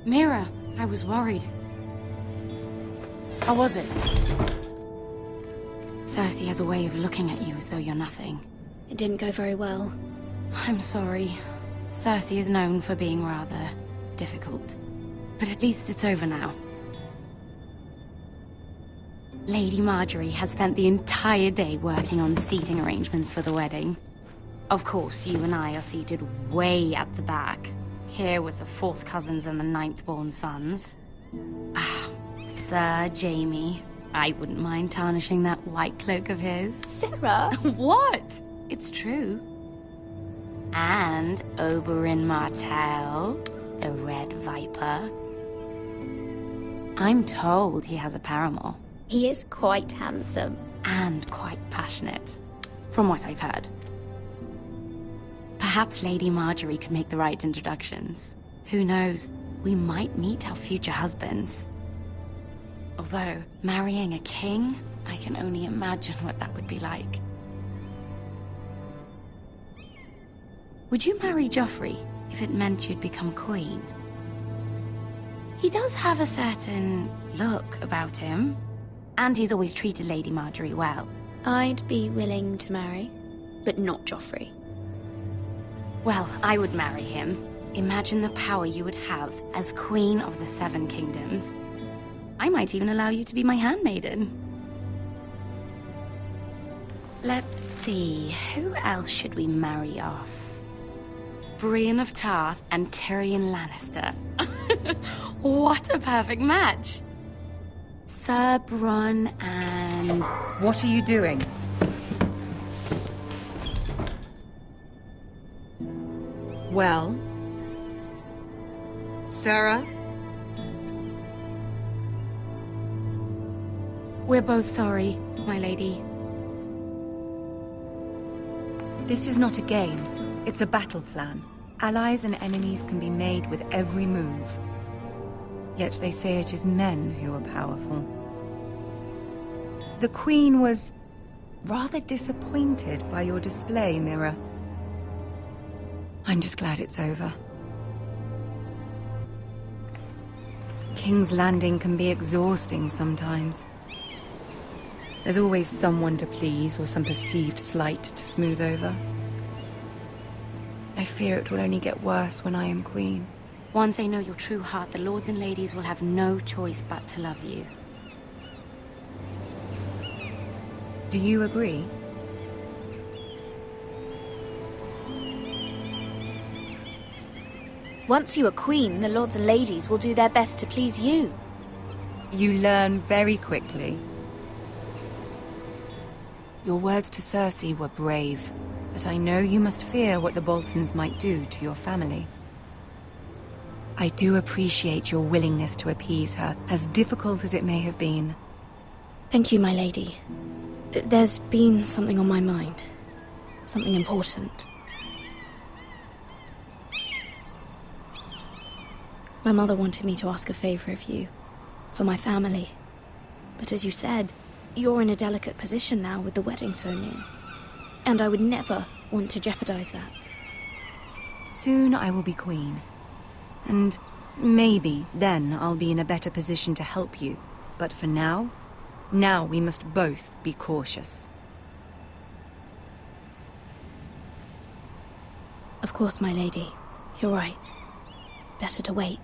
Mira, I was worried. How was it? Cersei has a way of looking at you as though you're nothing. It didn't go very well. I'm sorry. Cersei is known for being rather difficult. But at least it's over now. Lady Marjorie has spent the entire day working on seating arrangements for the wedding. Of course, you and I are seated way at the back. Here with the 4th cousins and the 9th-born sons. Ah, Sir Jaime. I wouldn't mind tarnishing that white cloak of his. Sarah! What? It's true. And Oberyn Martell, the Red Viper. I'm told he has a paramour. He is quite handsome. And quite passionate, from what I've heard. Perhaps Lady Marjorie could make the right introductions. Who knows? we might meet our future husbands. Although, marrying a king, I can only imagine what that would be like. Would you marry Joffrey if it meant you'd become queen? He does have a certain look about him, and he's always treated Lady Marjorie well. I'd be willing to marry, but not Joffrey. Well, I would marry him. Imagine the power you would have as Queen of the Seven Kingdoms. I might even allow you to be my handmaiden. Let's see, who else should we marry off? Brienne of Tarth and Tyrion Lannister. What a perfect match! Sir Bronn and... What are you doing? Well? Sarah? We're both sorry, my lady. This is not a game. It's a battle plan. Allies and enemies can be made with every move. Yet they say it is men who are powerful. The Queen was rather disappointed by your display, Mira. I'm just glad it's over. King's Landing can be exhausting sometimes. There's always someone to please or some perceived slight to smooth over. I fear it will only get worse when I am queen. Once they know your true heart, the lords and ladies will have no choice but to love you. Do you agree? Once you are queen, the lords and ladies will do their best to please you. You learn very quickly. Your words to Cersei were brave, but I know you must fear what the Boltons might do to your family. I do appreciate your willingness to appease her, as difficult as it may have been. Thank you, my lady. There's been something on my mind. Something important. My mother wanted me to ask a favor of you, for my family. But as you said, you're in a delicate position now with the wedding so near. And I would never want to jeopardize that. Soon I will be queen. And maybe then I'll be in a better position to help you. But for now we must both be cautious. Of course, my lady. You're right. Better to wait.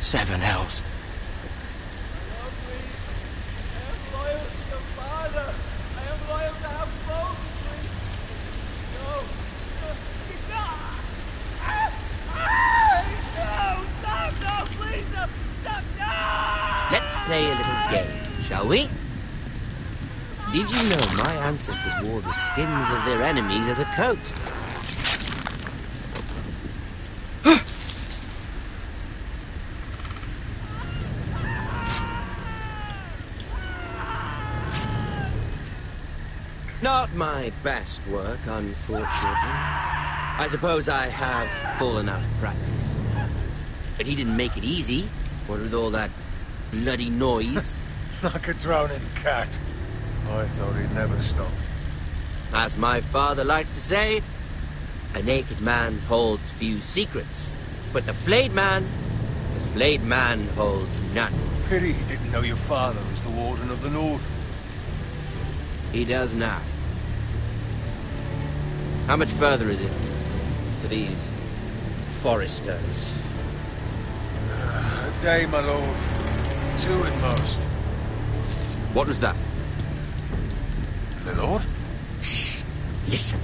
Seven hells. Let's play a little game, shall we? Did you know my ancestors wore the skins of their enemies as a coat? Not my best work, unfortunately. I suppose I have fallen out of practice. But he didn't make it easy, what with all that bloody noise. Like a drowning cat. I thought he'd never stop. As my father likes to say, a naked man holds few secrets. But the flayed man holds none. Pity he didn't know your father was the Warden of the North. He does now. How much further is it to these foresters? A day, my lord. 2 at most. What was that? My lord? Shh! Listen.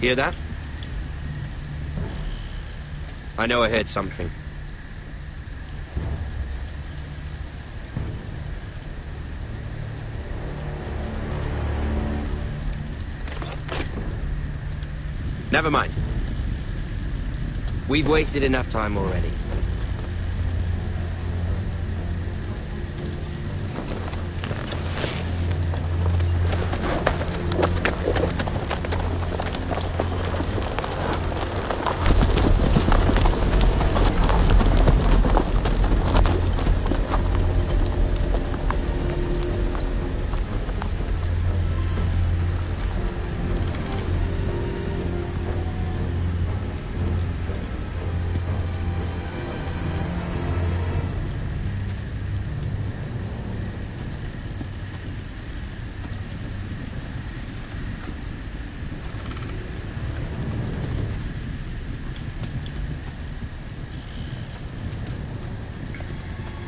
Hear that? I know I heard something. Never mind. We've wasted enough time already.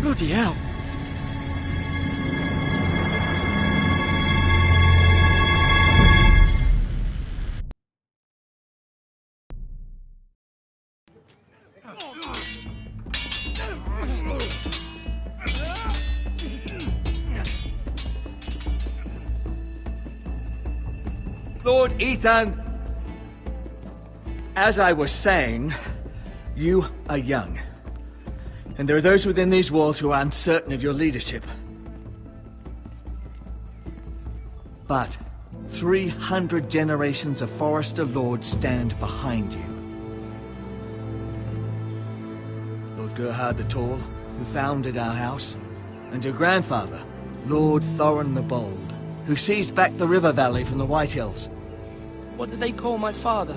Bloody hell. Lord Ethan, as I was saying, you are young. And there are those within these walls who are uncertain of your leadership. But 300 generations of Forester Lords stand behind you. Lord Gerhard the Tall, who founded our house, and your grandfather, Lord Thorin the Bold, who seized back the river valley from the White Hills. What did they call my father?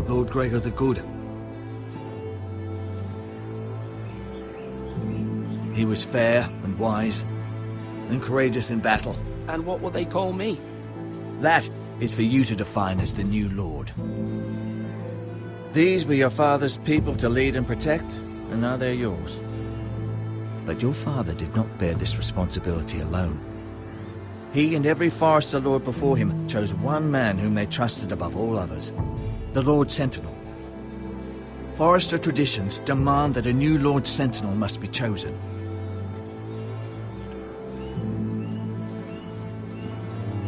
Lord Gregor the Good. He was fair and wise, and courageous in battle. And what will they call me? That is for you to define as the new lord. These were your father's people to lead and protect, and now they're yours. But your father did not bear this responsibility alone. He and every Forester Lord before him chose one man whom they trusted above all others, the Lord Sentinel. Forester traditions demand that a new Lord Sentinel must be chosen.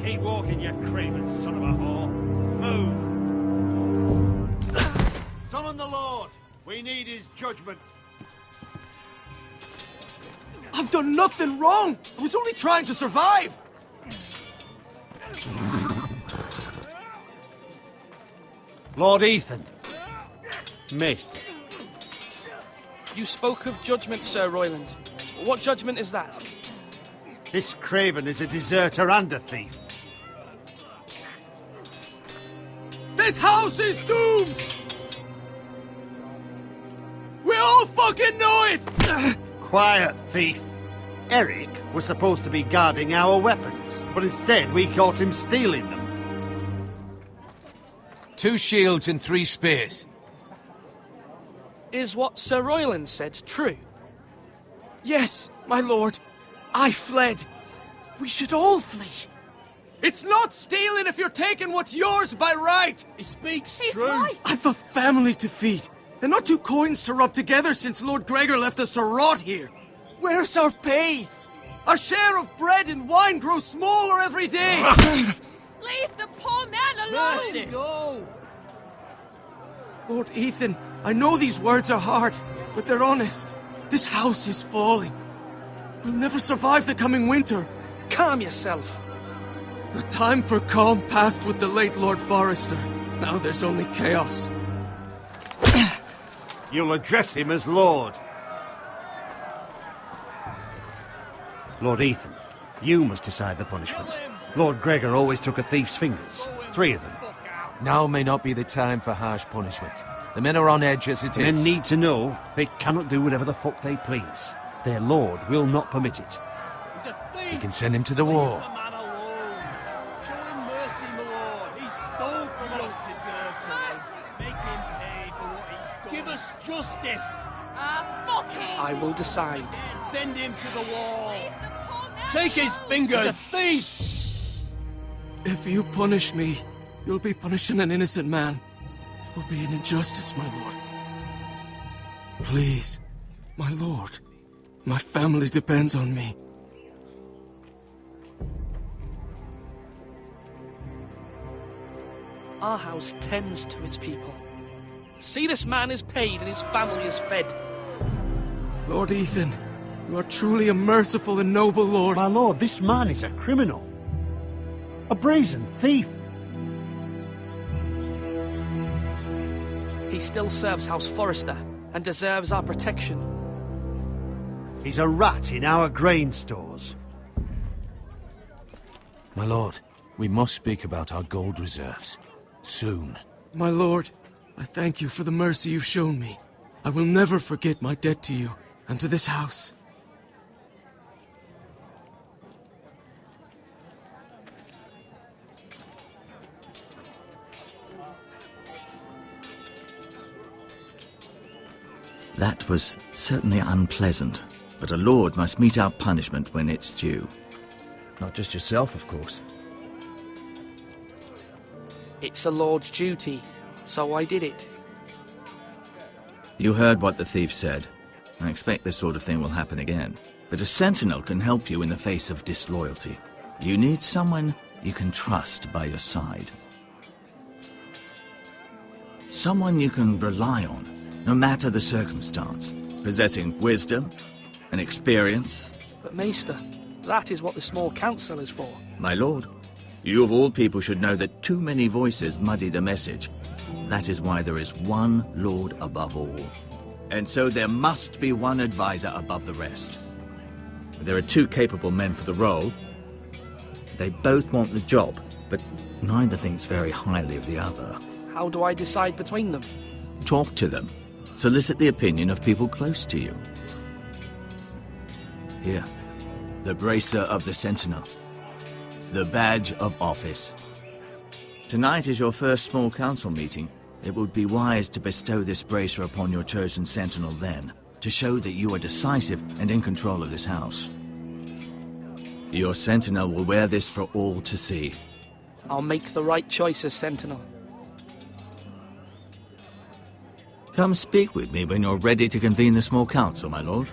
Keep walking, you craven son of a whore. Move! Summon the Lord! We need his judgment. I've done nothing wrong! I was only trying to survive! Lord Ethan. Missed. You spoke of judgment, Sir Royland. What judgment is that? This craven is a deserter and a thief. This house is doomed! We all fucking know it! Quiet, thief. Eric was supposed to be guarding our weapons, but instead we caught him stealing them. 2 shields and 3 spears. Is what Sir Royland said true? Yes, my lord. I fled. We should all flee. It's not stealing if you're taking what's yours by right. He speaks He's true. right. I've a family to feed, and not 2 coins to rub together since Lord Gregor left us to rot here. Where's our pay? Our share of bread and wine grows smaller every day. Leave the poor man alone! Mercy. Go. Lord Ethan, I know these words are hard, but they're honest. This house is falling. We'll never survive the coming winter. Calm yourself. The time for calm passed with the late Lord Forester. Now there's only chaos. You'll address him as Lord. Lord Ethan, you must decide the punishment. Lord Gregor always took a thief's fingers. 3 of them. Now may not be the time for harsh punishment. The men are on edge as it is. Men need to know they cannot do whatever the fuck they please. Their lord will not permit it. He's a thief! You can send him to the war. Leave the man alone. Show him mercy, my lord. He stole from us. Deserve to live. Make him pay for what he's done. Give us justice. Fuck him! I will decide. Send him to the wall. Leave the poor man Take his alone. fingers. He's a thief. If you punish me, You'll be punishing an innocent man. It will be an injustice, my lord. Please, my lord. My family depends on me. Our house tends to its people. See, this man is paid and his family is fed. Lord Ethan, you are truly a merciful and noble lord. My lord, this man is a criminal. A brazen thief. He still serves House Forrester and deserves our protection. He's a rat in our grain stores. My lord, we must speak about our gold reserves. Soon. My lord, I thank you for the mercy you've shown me. I will never forget my debt to you and to this house. That was certainly unpleasant, but a lord must mete out punishment when it's due. Not just yourself, of course. It's a lord's duty, so I did it. You heard what the thief said. I expect this sort of thing will happen again. But a sentinel can help you in the face of disloyalty. You need someone you can trust by your side. Someone you can rely on, no matter the circumstance. Possessing wisdom and experience. But Maester, that is what the small council is for. My lord, you of all people should know that too many voices muddy the message. That is why there is one lord above all. And so there must be one advisor above the rest. There are two capable men for the role. They both want the job, but neither thinks very highly of the other. How do I decide between them? Talk to them. Solicit the opinion of people close to you. Here, the bracer of the Sentinel. The badge of office. Tonight is your first small council meeting. It would be wise to bestow this bracer upon your chosen sentinel then, to show that you are decisive and in control of this house. Your sentinel will wear this for all to see. I'll make the right choice as sentinel. Come speak with me when you're ready to convene the small council, my lord.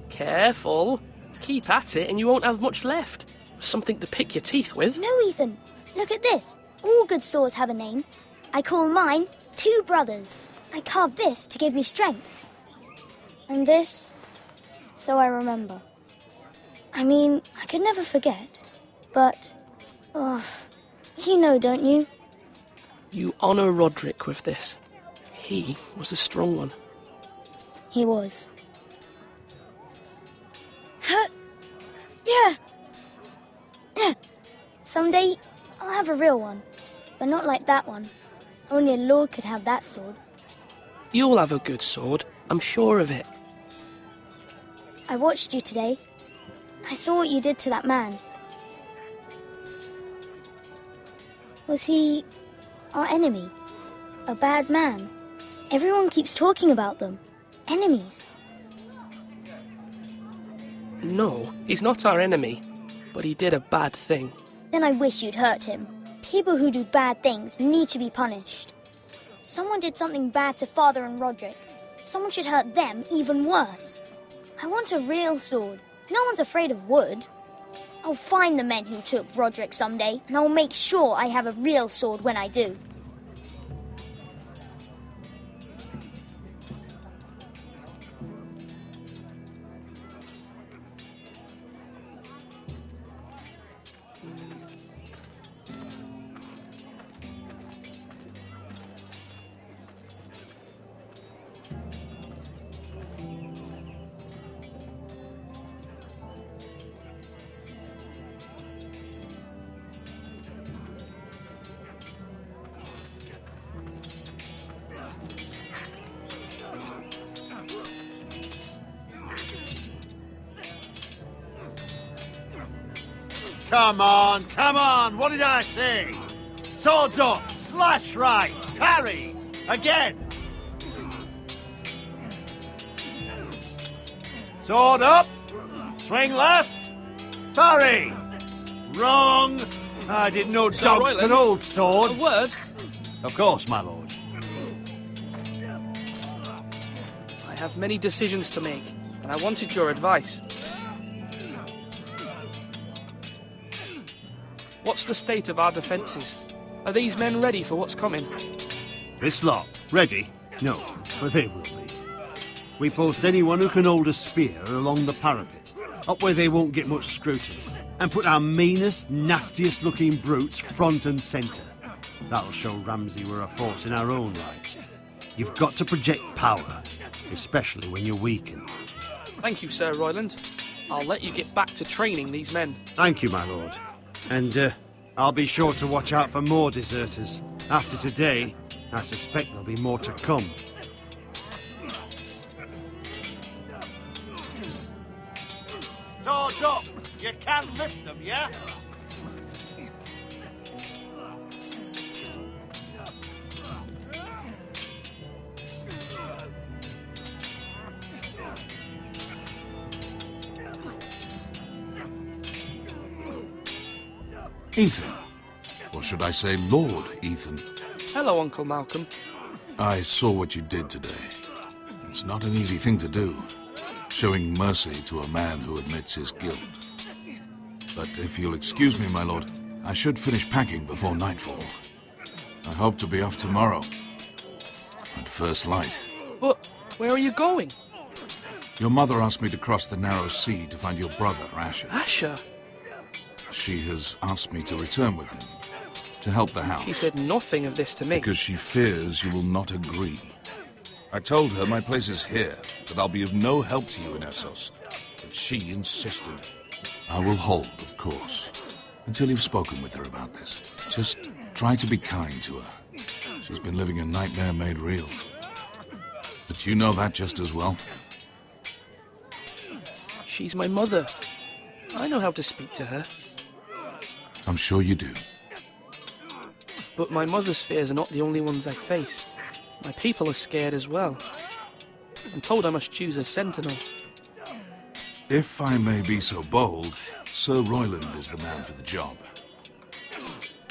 Careful. Keep at it and you won't have much left. Something to pick your teeth with. No, Ethan. Look at this. All good swords have a name. I call mine Two Brothers. I carved this to give me strength. And this, so I remember. I mean, I could never forget. But, you know, don't you? You honour Roderick with this. He was a strong one. He was. Yeah. Someday, I'll have a real one. But not like that one. Only a lord could have that sword. You'll have a good sword. I'm sure of it. I watched you today. I saw what you did to that man. Was he our enemy? A bad man? Everyone keeps talking about them. Enemies. No, he's not our enemy. But he did a bad thing. Then I wish you'd hurt him. People who do bad things need to be punished. Someone did something bad to Father and Roderick. Someone should hurt them even worse. I want a real sword. No one's afraid of wood. I'll find the men who took Roderick someday, and I'll make sure I have a real sword when I do. Come on, what did I say? Swords up, slash right, parry, again. Sword up, swing left, parry. Wrong. I didn't know dogs could hold swords. A word? Of course, my lord. I have many decisions to make, and I wanted your advice. What's the state of our defences? Are these men ready for what's coming? This lot, ready? No, but they will be. We post anyone who can hold a spear along the parapet, up where they won't get much scrutiny, and put our meanest, nastiest looking brutes front and centre. That'll show Ramsay we're a force in our own right. You've got to project power, especially when you're weakened. Thank you, Sir Royland. I'll let you get back to training these men. Thank you, my lord. And I'll be sure to watch out for more deserters. After today, I suspect there'll be more to come. Swords up! You can lift them, yeah? Ethan. Or should I say Lord Ethan? Hello, Uncle Malcolm. I saw what you did today. It's not an easy thing to do, showing mercy to a man who admits his guilt. But if you'll excuse me, my lord, I should finish packing before nightfall. I hope to be off tomorrow, at first light. But where are you going? Your mother asked me to cross the narrow sea to find your brother, Asher. Asher? She has asked me to return with him, to help the house. She said nothing of this to me. Because she fears you will not agree. I told her my place is here, that I'll be of no help to you in Essos. But she insisted. I will hold, of course, until you've spoken with her about this. Just try to be kind to her. She's been living a nightmare made real. But you know that just as well. She's my mother. I know how to speak to her. I'm sure you do. But my mother's fears are not the only ones I face. My people are scared as well. I'm told I must choose a sentinel. If I may be so bold, Sir Royland is the man for the job.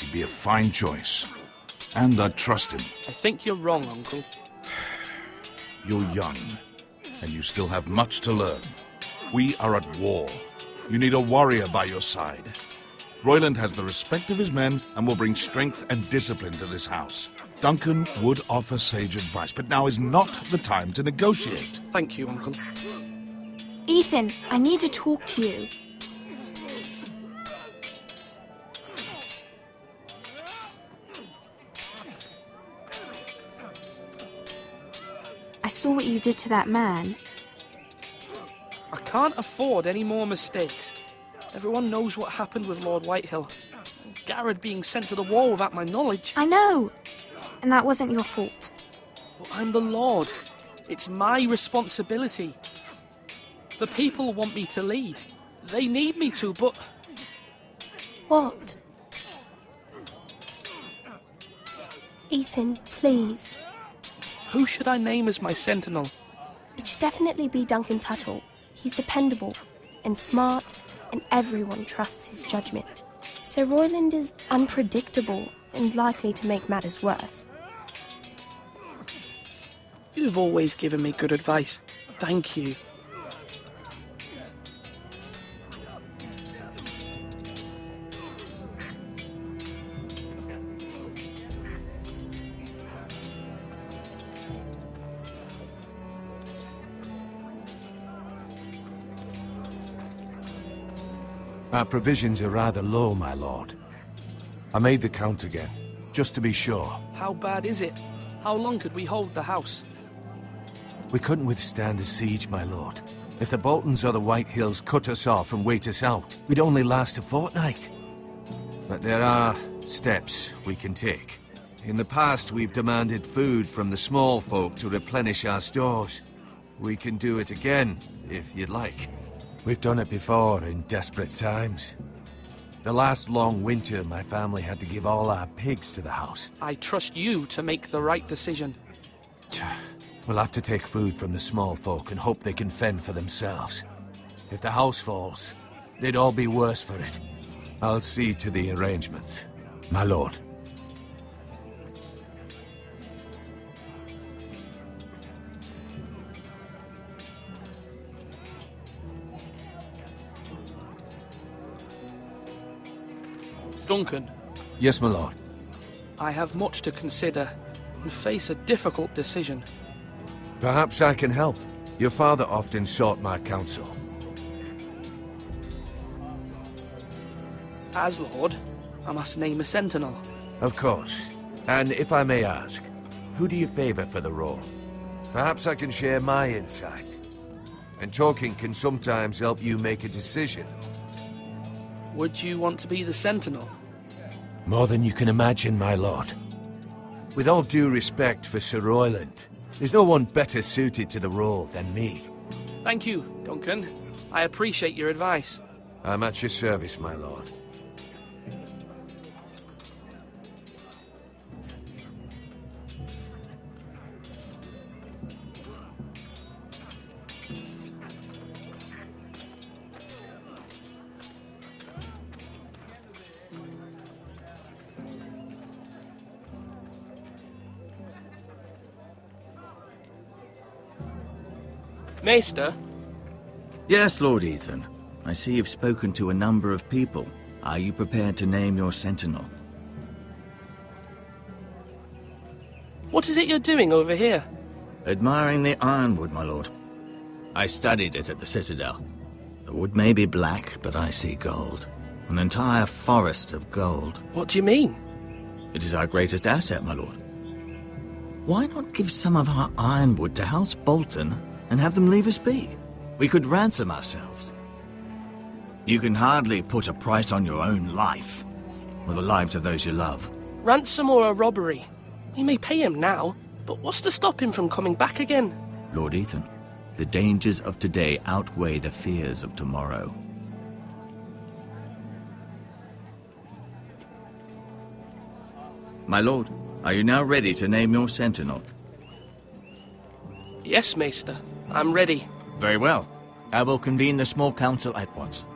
He'd be a fine choice. And I'd trust him. I think you're wrong, Uncle. You're young, and you still have much to learn. We are at war. You need a warrior by your side. Royland has the respect of his men and will bring strength and discipline to this house. Duncan would offer sage advice, but now is not the time to negotiate. Thank you, Uncle. Ethan, I need to talk to you. I saw what you did to that man. I can't afford any more mistakes. Everyone knows what happened with Lord Whitehill. Garrett being sent to the war without my knowledge. I know. And that wasn't your fault. But I'm the Lord. It's my responsibility. The people want me to lead. They need me to, but... What? Ethan, please. Who should I name as my sentinel? It should definitely be Duncan Tuttle. He's dependable and smart, and everyone trusts his judgment. Sir Royland is unpredictable and likely to make matters worse. You've always given me good advice. Thank you. Our provisions are rather low, my lord. I made the count again, just to be sure. How bad is it? How long could we hold the house? We couldn't withstand a siege, my lord. If the Boltons or the White Hills cut us off and wait us out, we'd only last a fortnight. But there are steps we can take. In the past, we've demanded food from the small folk to replenish our stores. We can do it again, if you'd like. We've done it before in desperate times. The last long winter, my family had to give all our pigs to the house. I trust you to make the right decision. We'll have to take food from the small folk and hope they can fend for themselves. If the house falls, they'd all be worse for it. I'll see to the arrangements, my lord. Duncan. Yes, my lord. I have much to consider and face a difficult decision. Perhaps I can help. Your father often sought my counsel. As Lord, I must name a sentinel. Of course. And if I may ask, who do you favor for the role? Perhaps I can share my insight. And talking can sometimes help you make a decision. Would you want to be the sentinel? More than you can imagine, my lord. With all due respect for Sir Royland, there's no one better suited to the role than me. Thank you, Duncan. I appreciate your advice. I'm at your service, my lord. Maester? Yes, Lord Ethan. I see you've spoken to a number of people. Are you prepared to name your sentinel? What is it you're doing over here? Admiring the ironwood, my lord. I studied it at the Citadel. The wood may be black, but I see gold. An entire forest of gold. What do you mean? It is our greatest asset, my lord. Why not give some of our ironwood to House Bolton and have them leave us be? We could ransom ourselves. You can hardly put a price on your own life, or the lives of those you love. Ransom or a robbery? We may pay him now, but what's to stop him from coming back again? Lord Ethan, the dangers of today outweigh the fears of tomorrow. My lord, are you now ready to name your sentinel? Yes, Maester. I'm ready. Very well. I will convene the small council at once.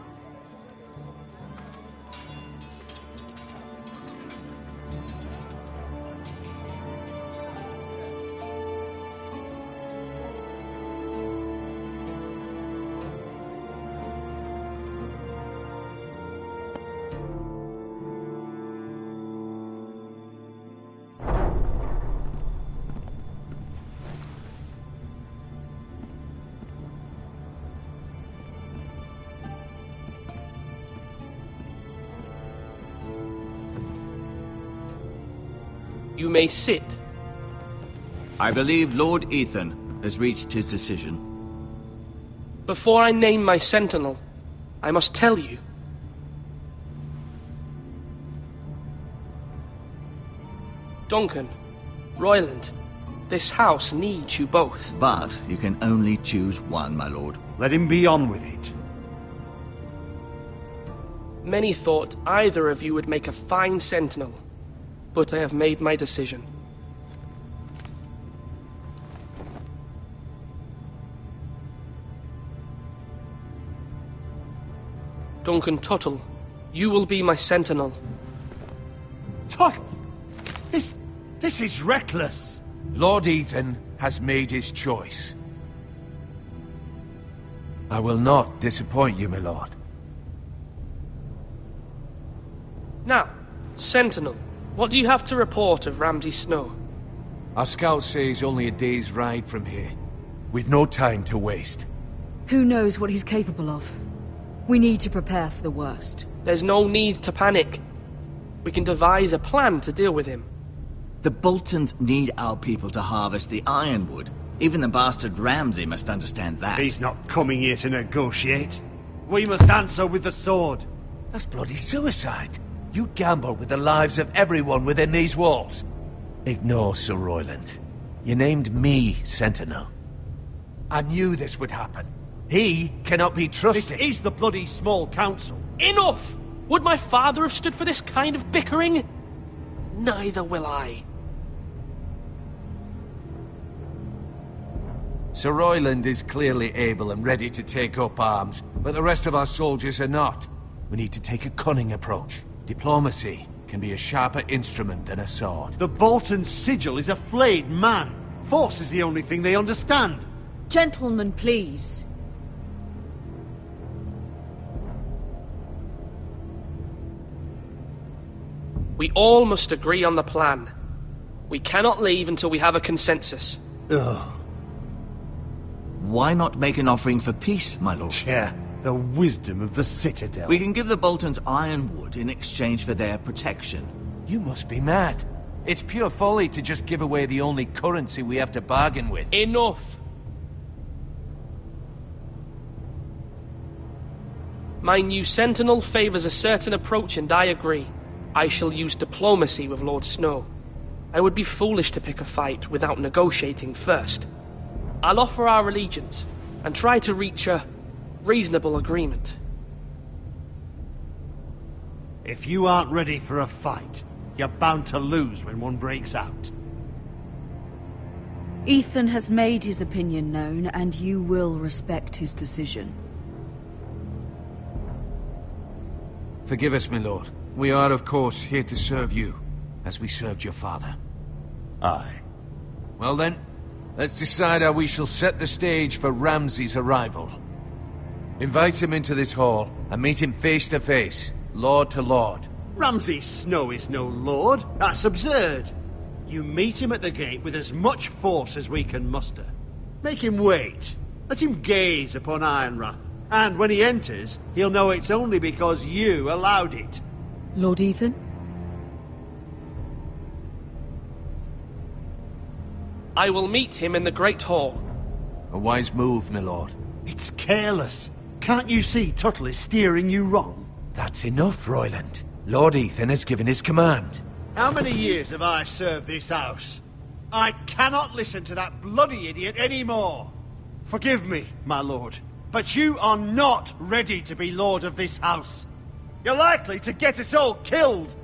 You may sit. I believe Lord Ethan has reached his decision. Before I name my sentinel, I must tell you. Duncan, Royland, this house needs you both. But you can only choose one, my lord. Let him be on with it. Many thought either of you would make a fine sentinel, but I have made my decision. Duncan Tuttle, you will be my sentinel. Tuttle! This is reckless! Lord Ethan has made his choice. I will not disappoint you, my lord. Now, sentinel, what do you have to report of Ramsay Snow? Our scouts say he's only a day's ride from here, with no time to waste. Who knows what he's capable of? We need to prepare for the worst. There's no need to panic. We can devise a plan to deal with him. The Boltons need our people to harvest the ironwood. Even the bastard Ramsay must understand that. He's not coming here to negotiate. We must answer with the sword. That's bloody suicide. You gamble with the lives of everyone within these walls. Ignore Sir Royland. You named me Sentinel. I knew this would happen. He cannot be trusted. This is the bloody small council. Enough! Would my father have stood for this kind of bickering? Neither will I. Sir Royland is clearly able and ready to take up arms, but the rest of our soldiers are not. We need to take a cunning approach. Diplomacy can be a sharper instrument than a sword. The Bolton sigil is a flayed man. Force is the only thing they understand. Gentlemen, please. We all must agree on the plan. We cannot leave until we have a consensus. Ugh. Why not make an offering for peace, my lord? Yeah, the wisdom of the Citadel. We can give the Boltons ironwood in exchange for their protection. You must be mad. It's pure folly to just give away the only currency we have to bargain with. Enough! My new sentinel favors a certain approach, and I agree. I shall use diplomacy with Lord Snow. I would be foolish to pick a fight without negotiating first. I'll offer our allegiance, and try to reach a reasonable agreement. If you aren't ready for a fight, you're bound to lose when one breaks out. Ethan has made his opinion known, and you will respect his decision. Forgive us, my lord. We are, of course, here to serve you, as we served your father. Aye. Well then, let's decide how we shall set the stage for Ramsay's arrival. Invite him into this hall, and meet him face to face, lord to lord. Ramsay Snow is no lord. That's absurd. You meet him at the gate with as much force as we can muster. Make him wait. Let him gaze upon Ironrath. And when he enters, he'll know it's only because you allowed it. Lord Ethan? I will meet him in the Great Hall. A wise move, my lord. It's careless. Can't you see Tuttle is steering you wrong? That's enough, Royland. Lord Ethan has given his command. How many years have I served this house? I cannot listen to that bloody idiot anymore. Forgive me, my lord, but you are not ready to be lord of this house. You're likely to get us all killed.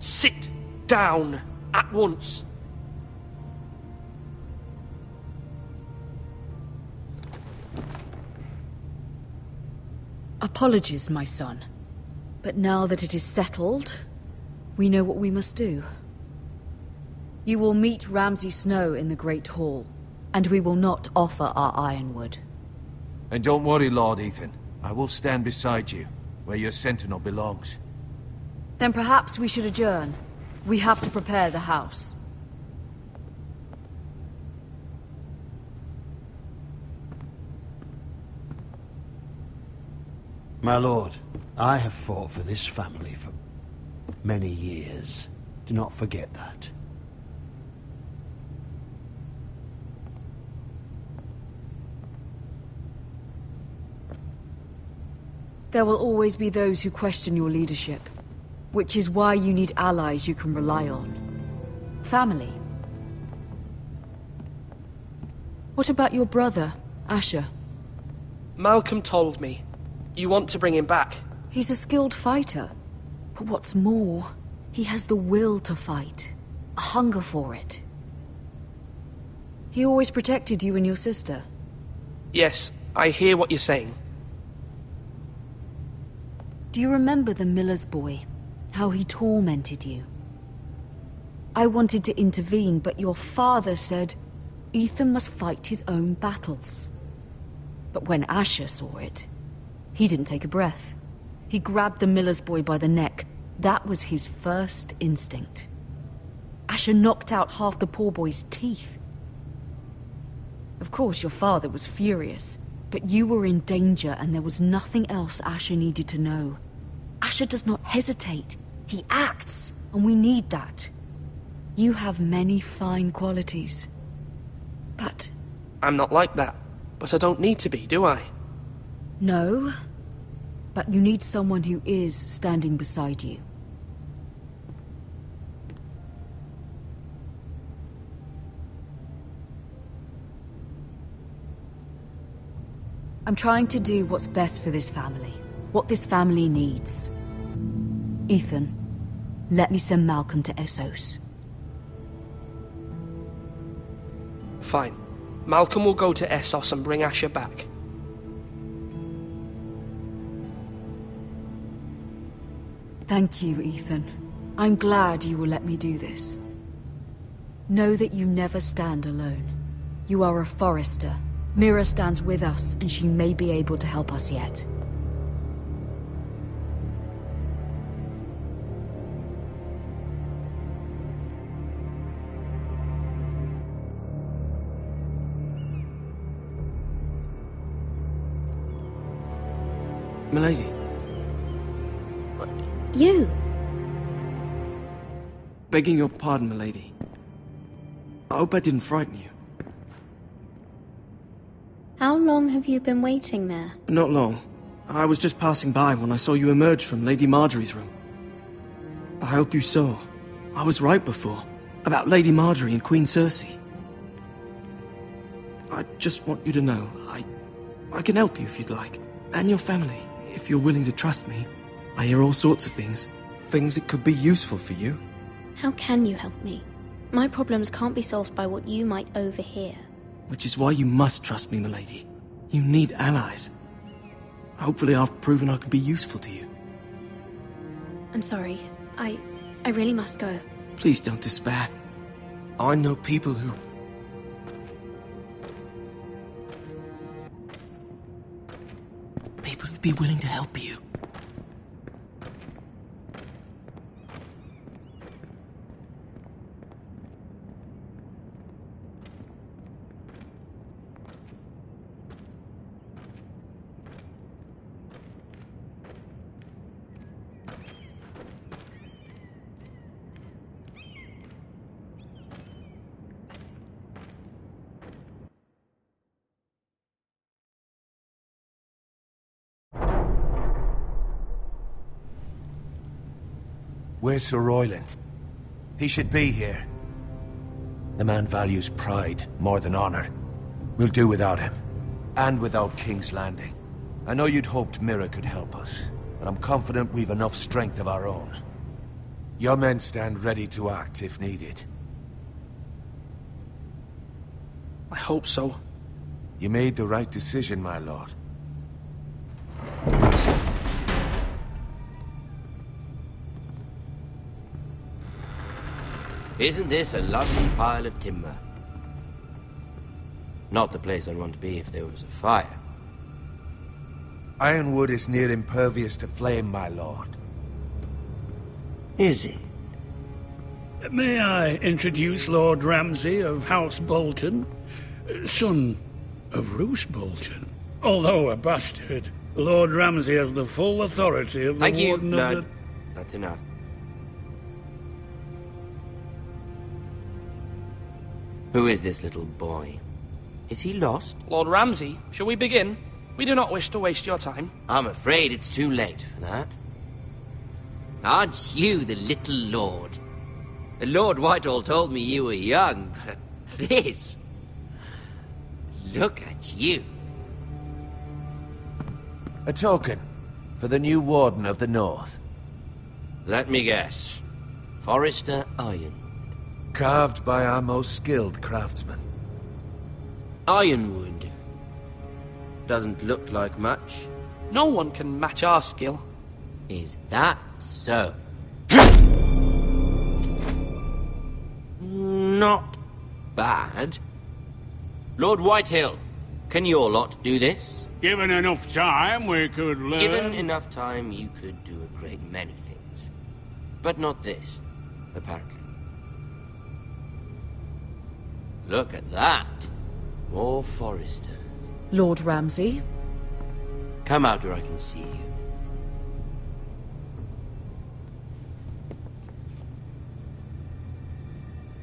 Sit down at once. Apologies, my son. But now that it is settled, we know what we must do. You will meet Ramsay Snow in the Great Hall, and we will not offer our ironwood. And don't worry, Lord Ethan. I will stand beside you, where your sentinel belongs. Then perhaps we should adjourn. We have to prepare the house. My lord, I have fought for this family for many years. Do not forget that. There will always be those who question your leadership, which is why you need allies you can rely on. Family. What about your brother, Asher? Malcolm told me. You want to bring him back? He's a skilled fighter. But what's more, he has the will to fight. A hunger for it. He always protected you and your sister. Yes, I hear what you're saying. Do you remember the miller's boy? How he tormented you? I wanted to intervene, but your father said Ethan must fight his own battles. But when Asher saw it, he didn't take a breath. He grabbed the miller's boy by the neck. That was his first instinct. Asher knocked out half the poor boy's teeth. Of course, your father was furious. But you were in danger, and there was nothing else Asher needed to know. Asher does not hesitate. He acts, and we need that. You have many fine qualities. But... I'm not like that. But I don't need to be, do I? No. But you need someone who is standing beside you. I'm trying to do what's best for this family. What this family needs. Ethan, let me send Malcolm to Essos. Fine. Malcolm will go to Essos and bring Asher back. Thank you, Ethan. I'm glad you will let me do this. Know that you never stand alone. You are a Forrester. Mira stands with us, and she may be able to help us yet. Milady. You? Begging your pardon, milady. I hope I didn't frighten you. How long have you been waiting there? Not long. I was just passing by when I saw you emerge from Lady Marjorie's room. I hope you saw. I was right before. About Lady Marjorie and Queen Cersei. I just want you to know, I can help you if you'd like. And your family, if you're willing to trust me. I hear all sorts of things. Things that could be useful for you. How can you help me? My problems can't be solved by what you might overhear. Which is why you must trust me, milady. You need allies. Hopefully I've proven I can be useful to you. I'm sorry. I really must go. Please don't despair. I know people who... People who'd be willing to help you. Where's Sir Royland? He should be here. The man values pride more than honor. We'll do without him. And without King's Landing. I know you'd hoped Mira could help us, but I'm confident we've enough strength of our own. Your men stand ready to act if needed. I hope so. You made the right decision, my lord. Isn't this a lovely pile of timber? Not the place I'd want to be if there was a fire. Ironwood is near impervious to flame, my lord. Is it? May I introduce Lord Ramsay of House Bolton, son of Roose Bolton? Although a bastard, Lord Ramsay has the full authority of the Thank you, Warden of the... That's enough. Who is this little boy? Is he lost? Lord Ramsay, shall we begin? We do not wish to waste your time. I'm afraid it's too late for that. Aren't you the little lord? Lord Whitehall told me you were young, but this... Look at you. A token for the new Warden of the North. Let me guess. Forrester Iron. Carved by our most skilled craftsmen. Ironwood. Doesn't look like much. No one can match our skill. Is that so? Not bad. Lord Whitehill, can your lot do this? Given enough time, we could learn... Given enough time, you could do a great many things. But not this, apparently. Look at that. More Forresters. Lord Ramsay? Come out where I can see you.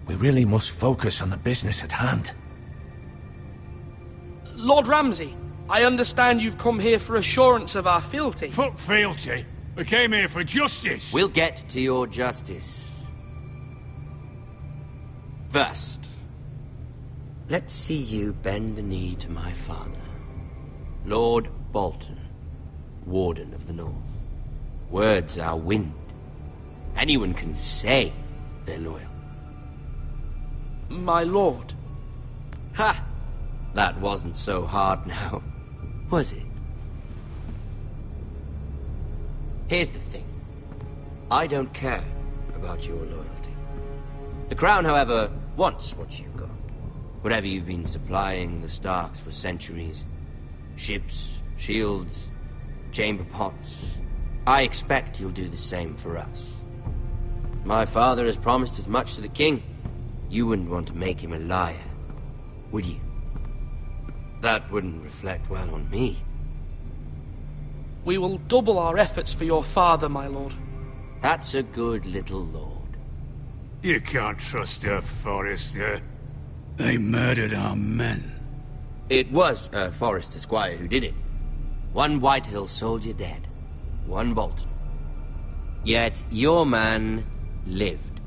We really must focus on the business at hand. Lord Ramsay, I understand you've come here for assurance of our fealty. Fuck fealty. We came here for justice. We'll get to your justice. First, let's see you bend the knee to my father, Lord Bolton, Warden of the North. Words are wind. Anyone can say they're loyal. My lord. Ha! That wasn't so hard now, was it? Here's the thing. I don't care about your loyalty. The Crown, however, wants what you've got. Whatever you've been supplying the Starks for centuries. Ships, shields, chamber pots. I expect you'll do the same for us. My father has promised as much to the king. You wouldn't want to make him a liar, would you? That wouldn't reflect well on me. We will double our efforts for your father, my lord. That's a good little lord. You can't trust her, Forrester. They murdered our men. It was a Forrester squire who did it. One Whitehill soldier dead. One Bolton. Yet your man lived.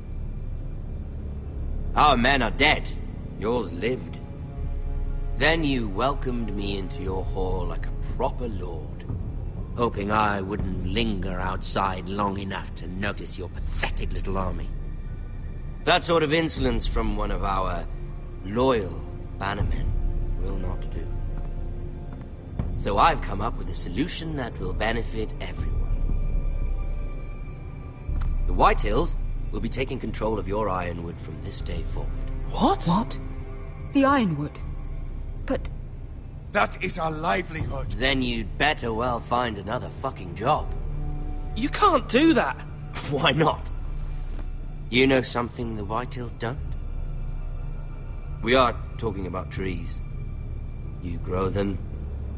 Our men are dead. Yours lived. Then you welcomed me into your hall like a proper lord, hoping I wouldn't linger outside long enough to notice your pathetic little army. That sort of insolence from one of our loyal bannermen will not do. So I've come up with a solution that will benefit everyone. The Whitehills will be taking control of your Ironwood from this day forward. What? What? The Ironwood? But... That is our livelihood. Then you'd better well find another fucking job. You can't do that. Why not? You know something the Whitehills don't? We are talking about trees. You grow them,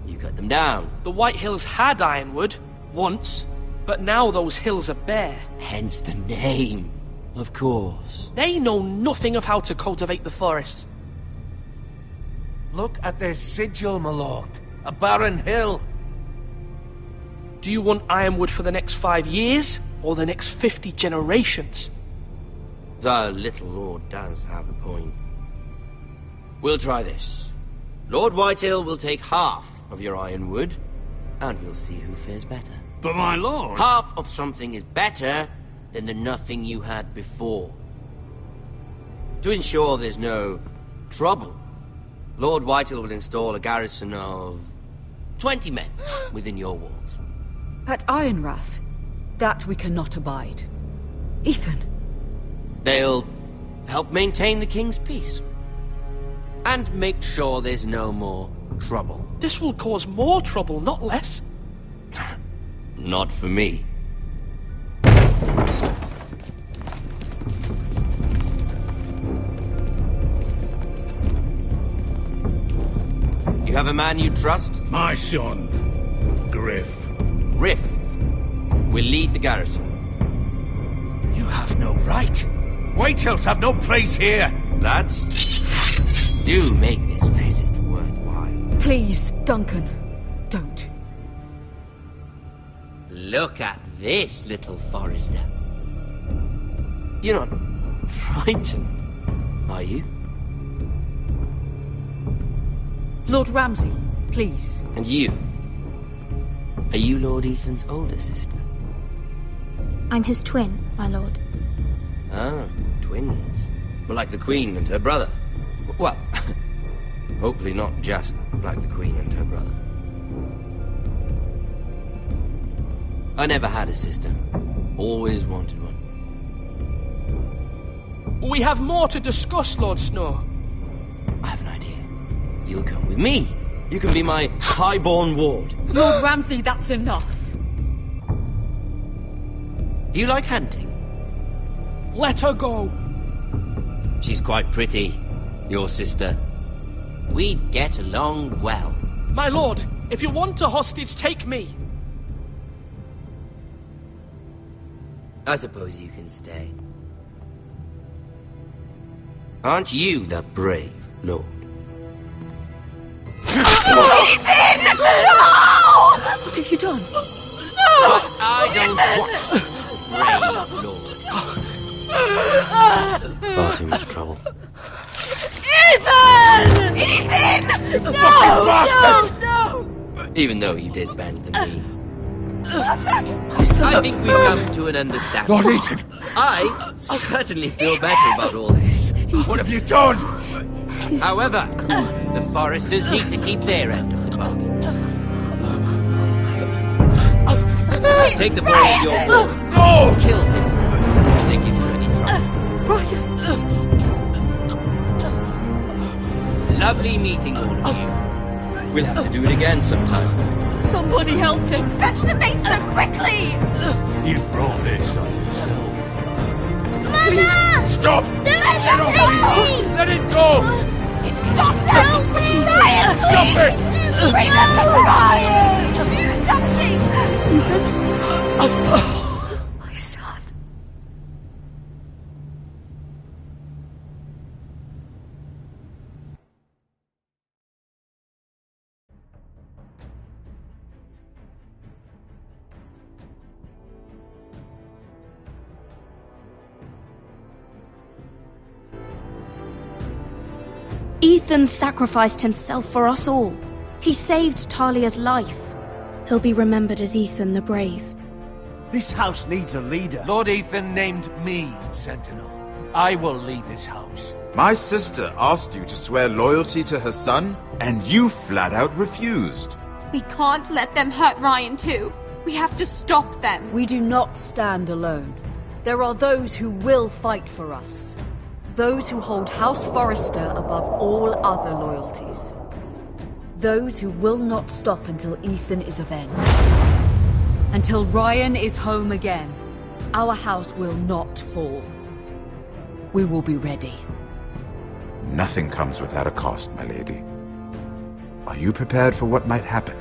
you cut them down. The Whitehills had Ironwood, once, but now those hills are bare. Hence the name, of course. They know nothing of how to cultivate the forest. Look at their sigil, my lord. A barren hill. Do you want Ironwood for the next 5 years, or the next 50 generations? The little lord does have a point. We'll try this. Lord Whitehill will take half of your Ironwood, and we'll see who fares better. But my lord... Half of something is better than the nothing you had before. To ensure there's no trouble, Lord Whitehill will install a garrison of 20 men within your walls. At Ironrath? That we cannot abide. Ethan! They'll help maintain the king's peace. And make sure there's no more trouble. This will cause more trouble, not less. Not for me. You have a man you trust? My son, Griff. Griff will lead the garrison. You have no right. Whitehills have no place here. Lads, do make this visit worthwhile. Please, Duncan, don't. Look at this, little Forrester. You're not frightened, are you? Lord Ramsay, please. And you? Are you Lord Ethan's older sister? I'm his twin, my lord. Ah, twins. Well, like the Queen and her brother. Well, hopefully not just like the Queen and her brother. I never had a sister. Always wanted one. We have more to discuss, Lord Snow. I have an idea. You'll come with me. You can be my highborn ward. Lord Ramsay, that's enough. Do you like hunting? Let her go. She's quite pretty, your sister. We'd get along well. My lord, if you want a hostage, take me. I suppose you can stay. Aren't you the brave lord? Ethan! No! What have you done? No! But I don't want brave lord. Far too much trouble. Ethan! Ethan! No! No! Even though you did bend the knee. I think we've come to an understanding. Lord Ethan! I certainly feel better about all this. What have you done? However, the Foresters need to keep their end of the bargain. Take the boy as your ward. No! Kill him if they give you any trouble. Lovely meeting all of you. We'll have to do it again sometime. Somebody help him! Fetch the mace so quickly! You brought this on yourself. Mama! Stop! Don't let him take me! Let it go! Stop that! Help me! Ryan, Stop it! Remember Ryan! Do something! Ethan? My son. Ethan sacrificed himself for us all. He saved Talia's life. He'll be remembered as Ethan the Brave. This house needs a leader. Lord Ethan named me Sentinel. I will lead this house. My sister asked you to swear loyalty to her son, and you flat out refused. We can't let them hurt Ryan too. We have to stop them. We do not stand alone. There are those who will fight for us. Those who hold House Forrester above all other loyalties. Those who will not stop until Ethan is avenged. Until Ryan is home again, our house will not fall. We will be ready. Nothing comes without a cost, my lady. Are you prepared for what might happen?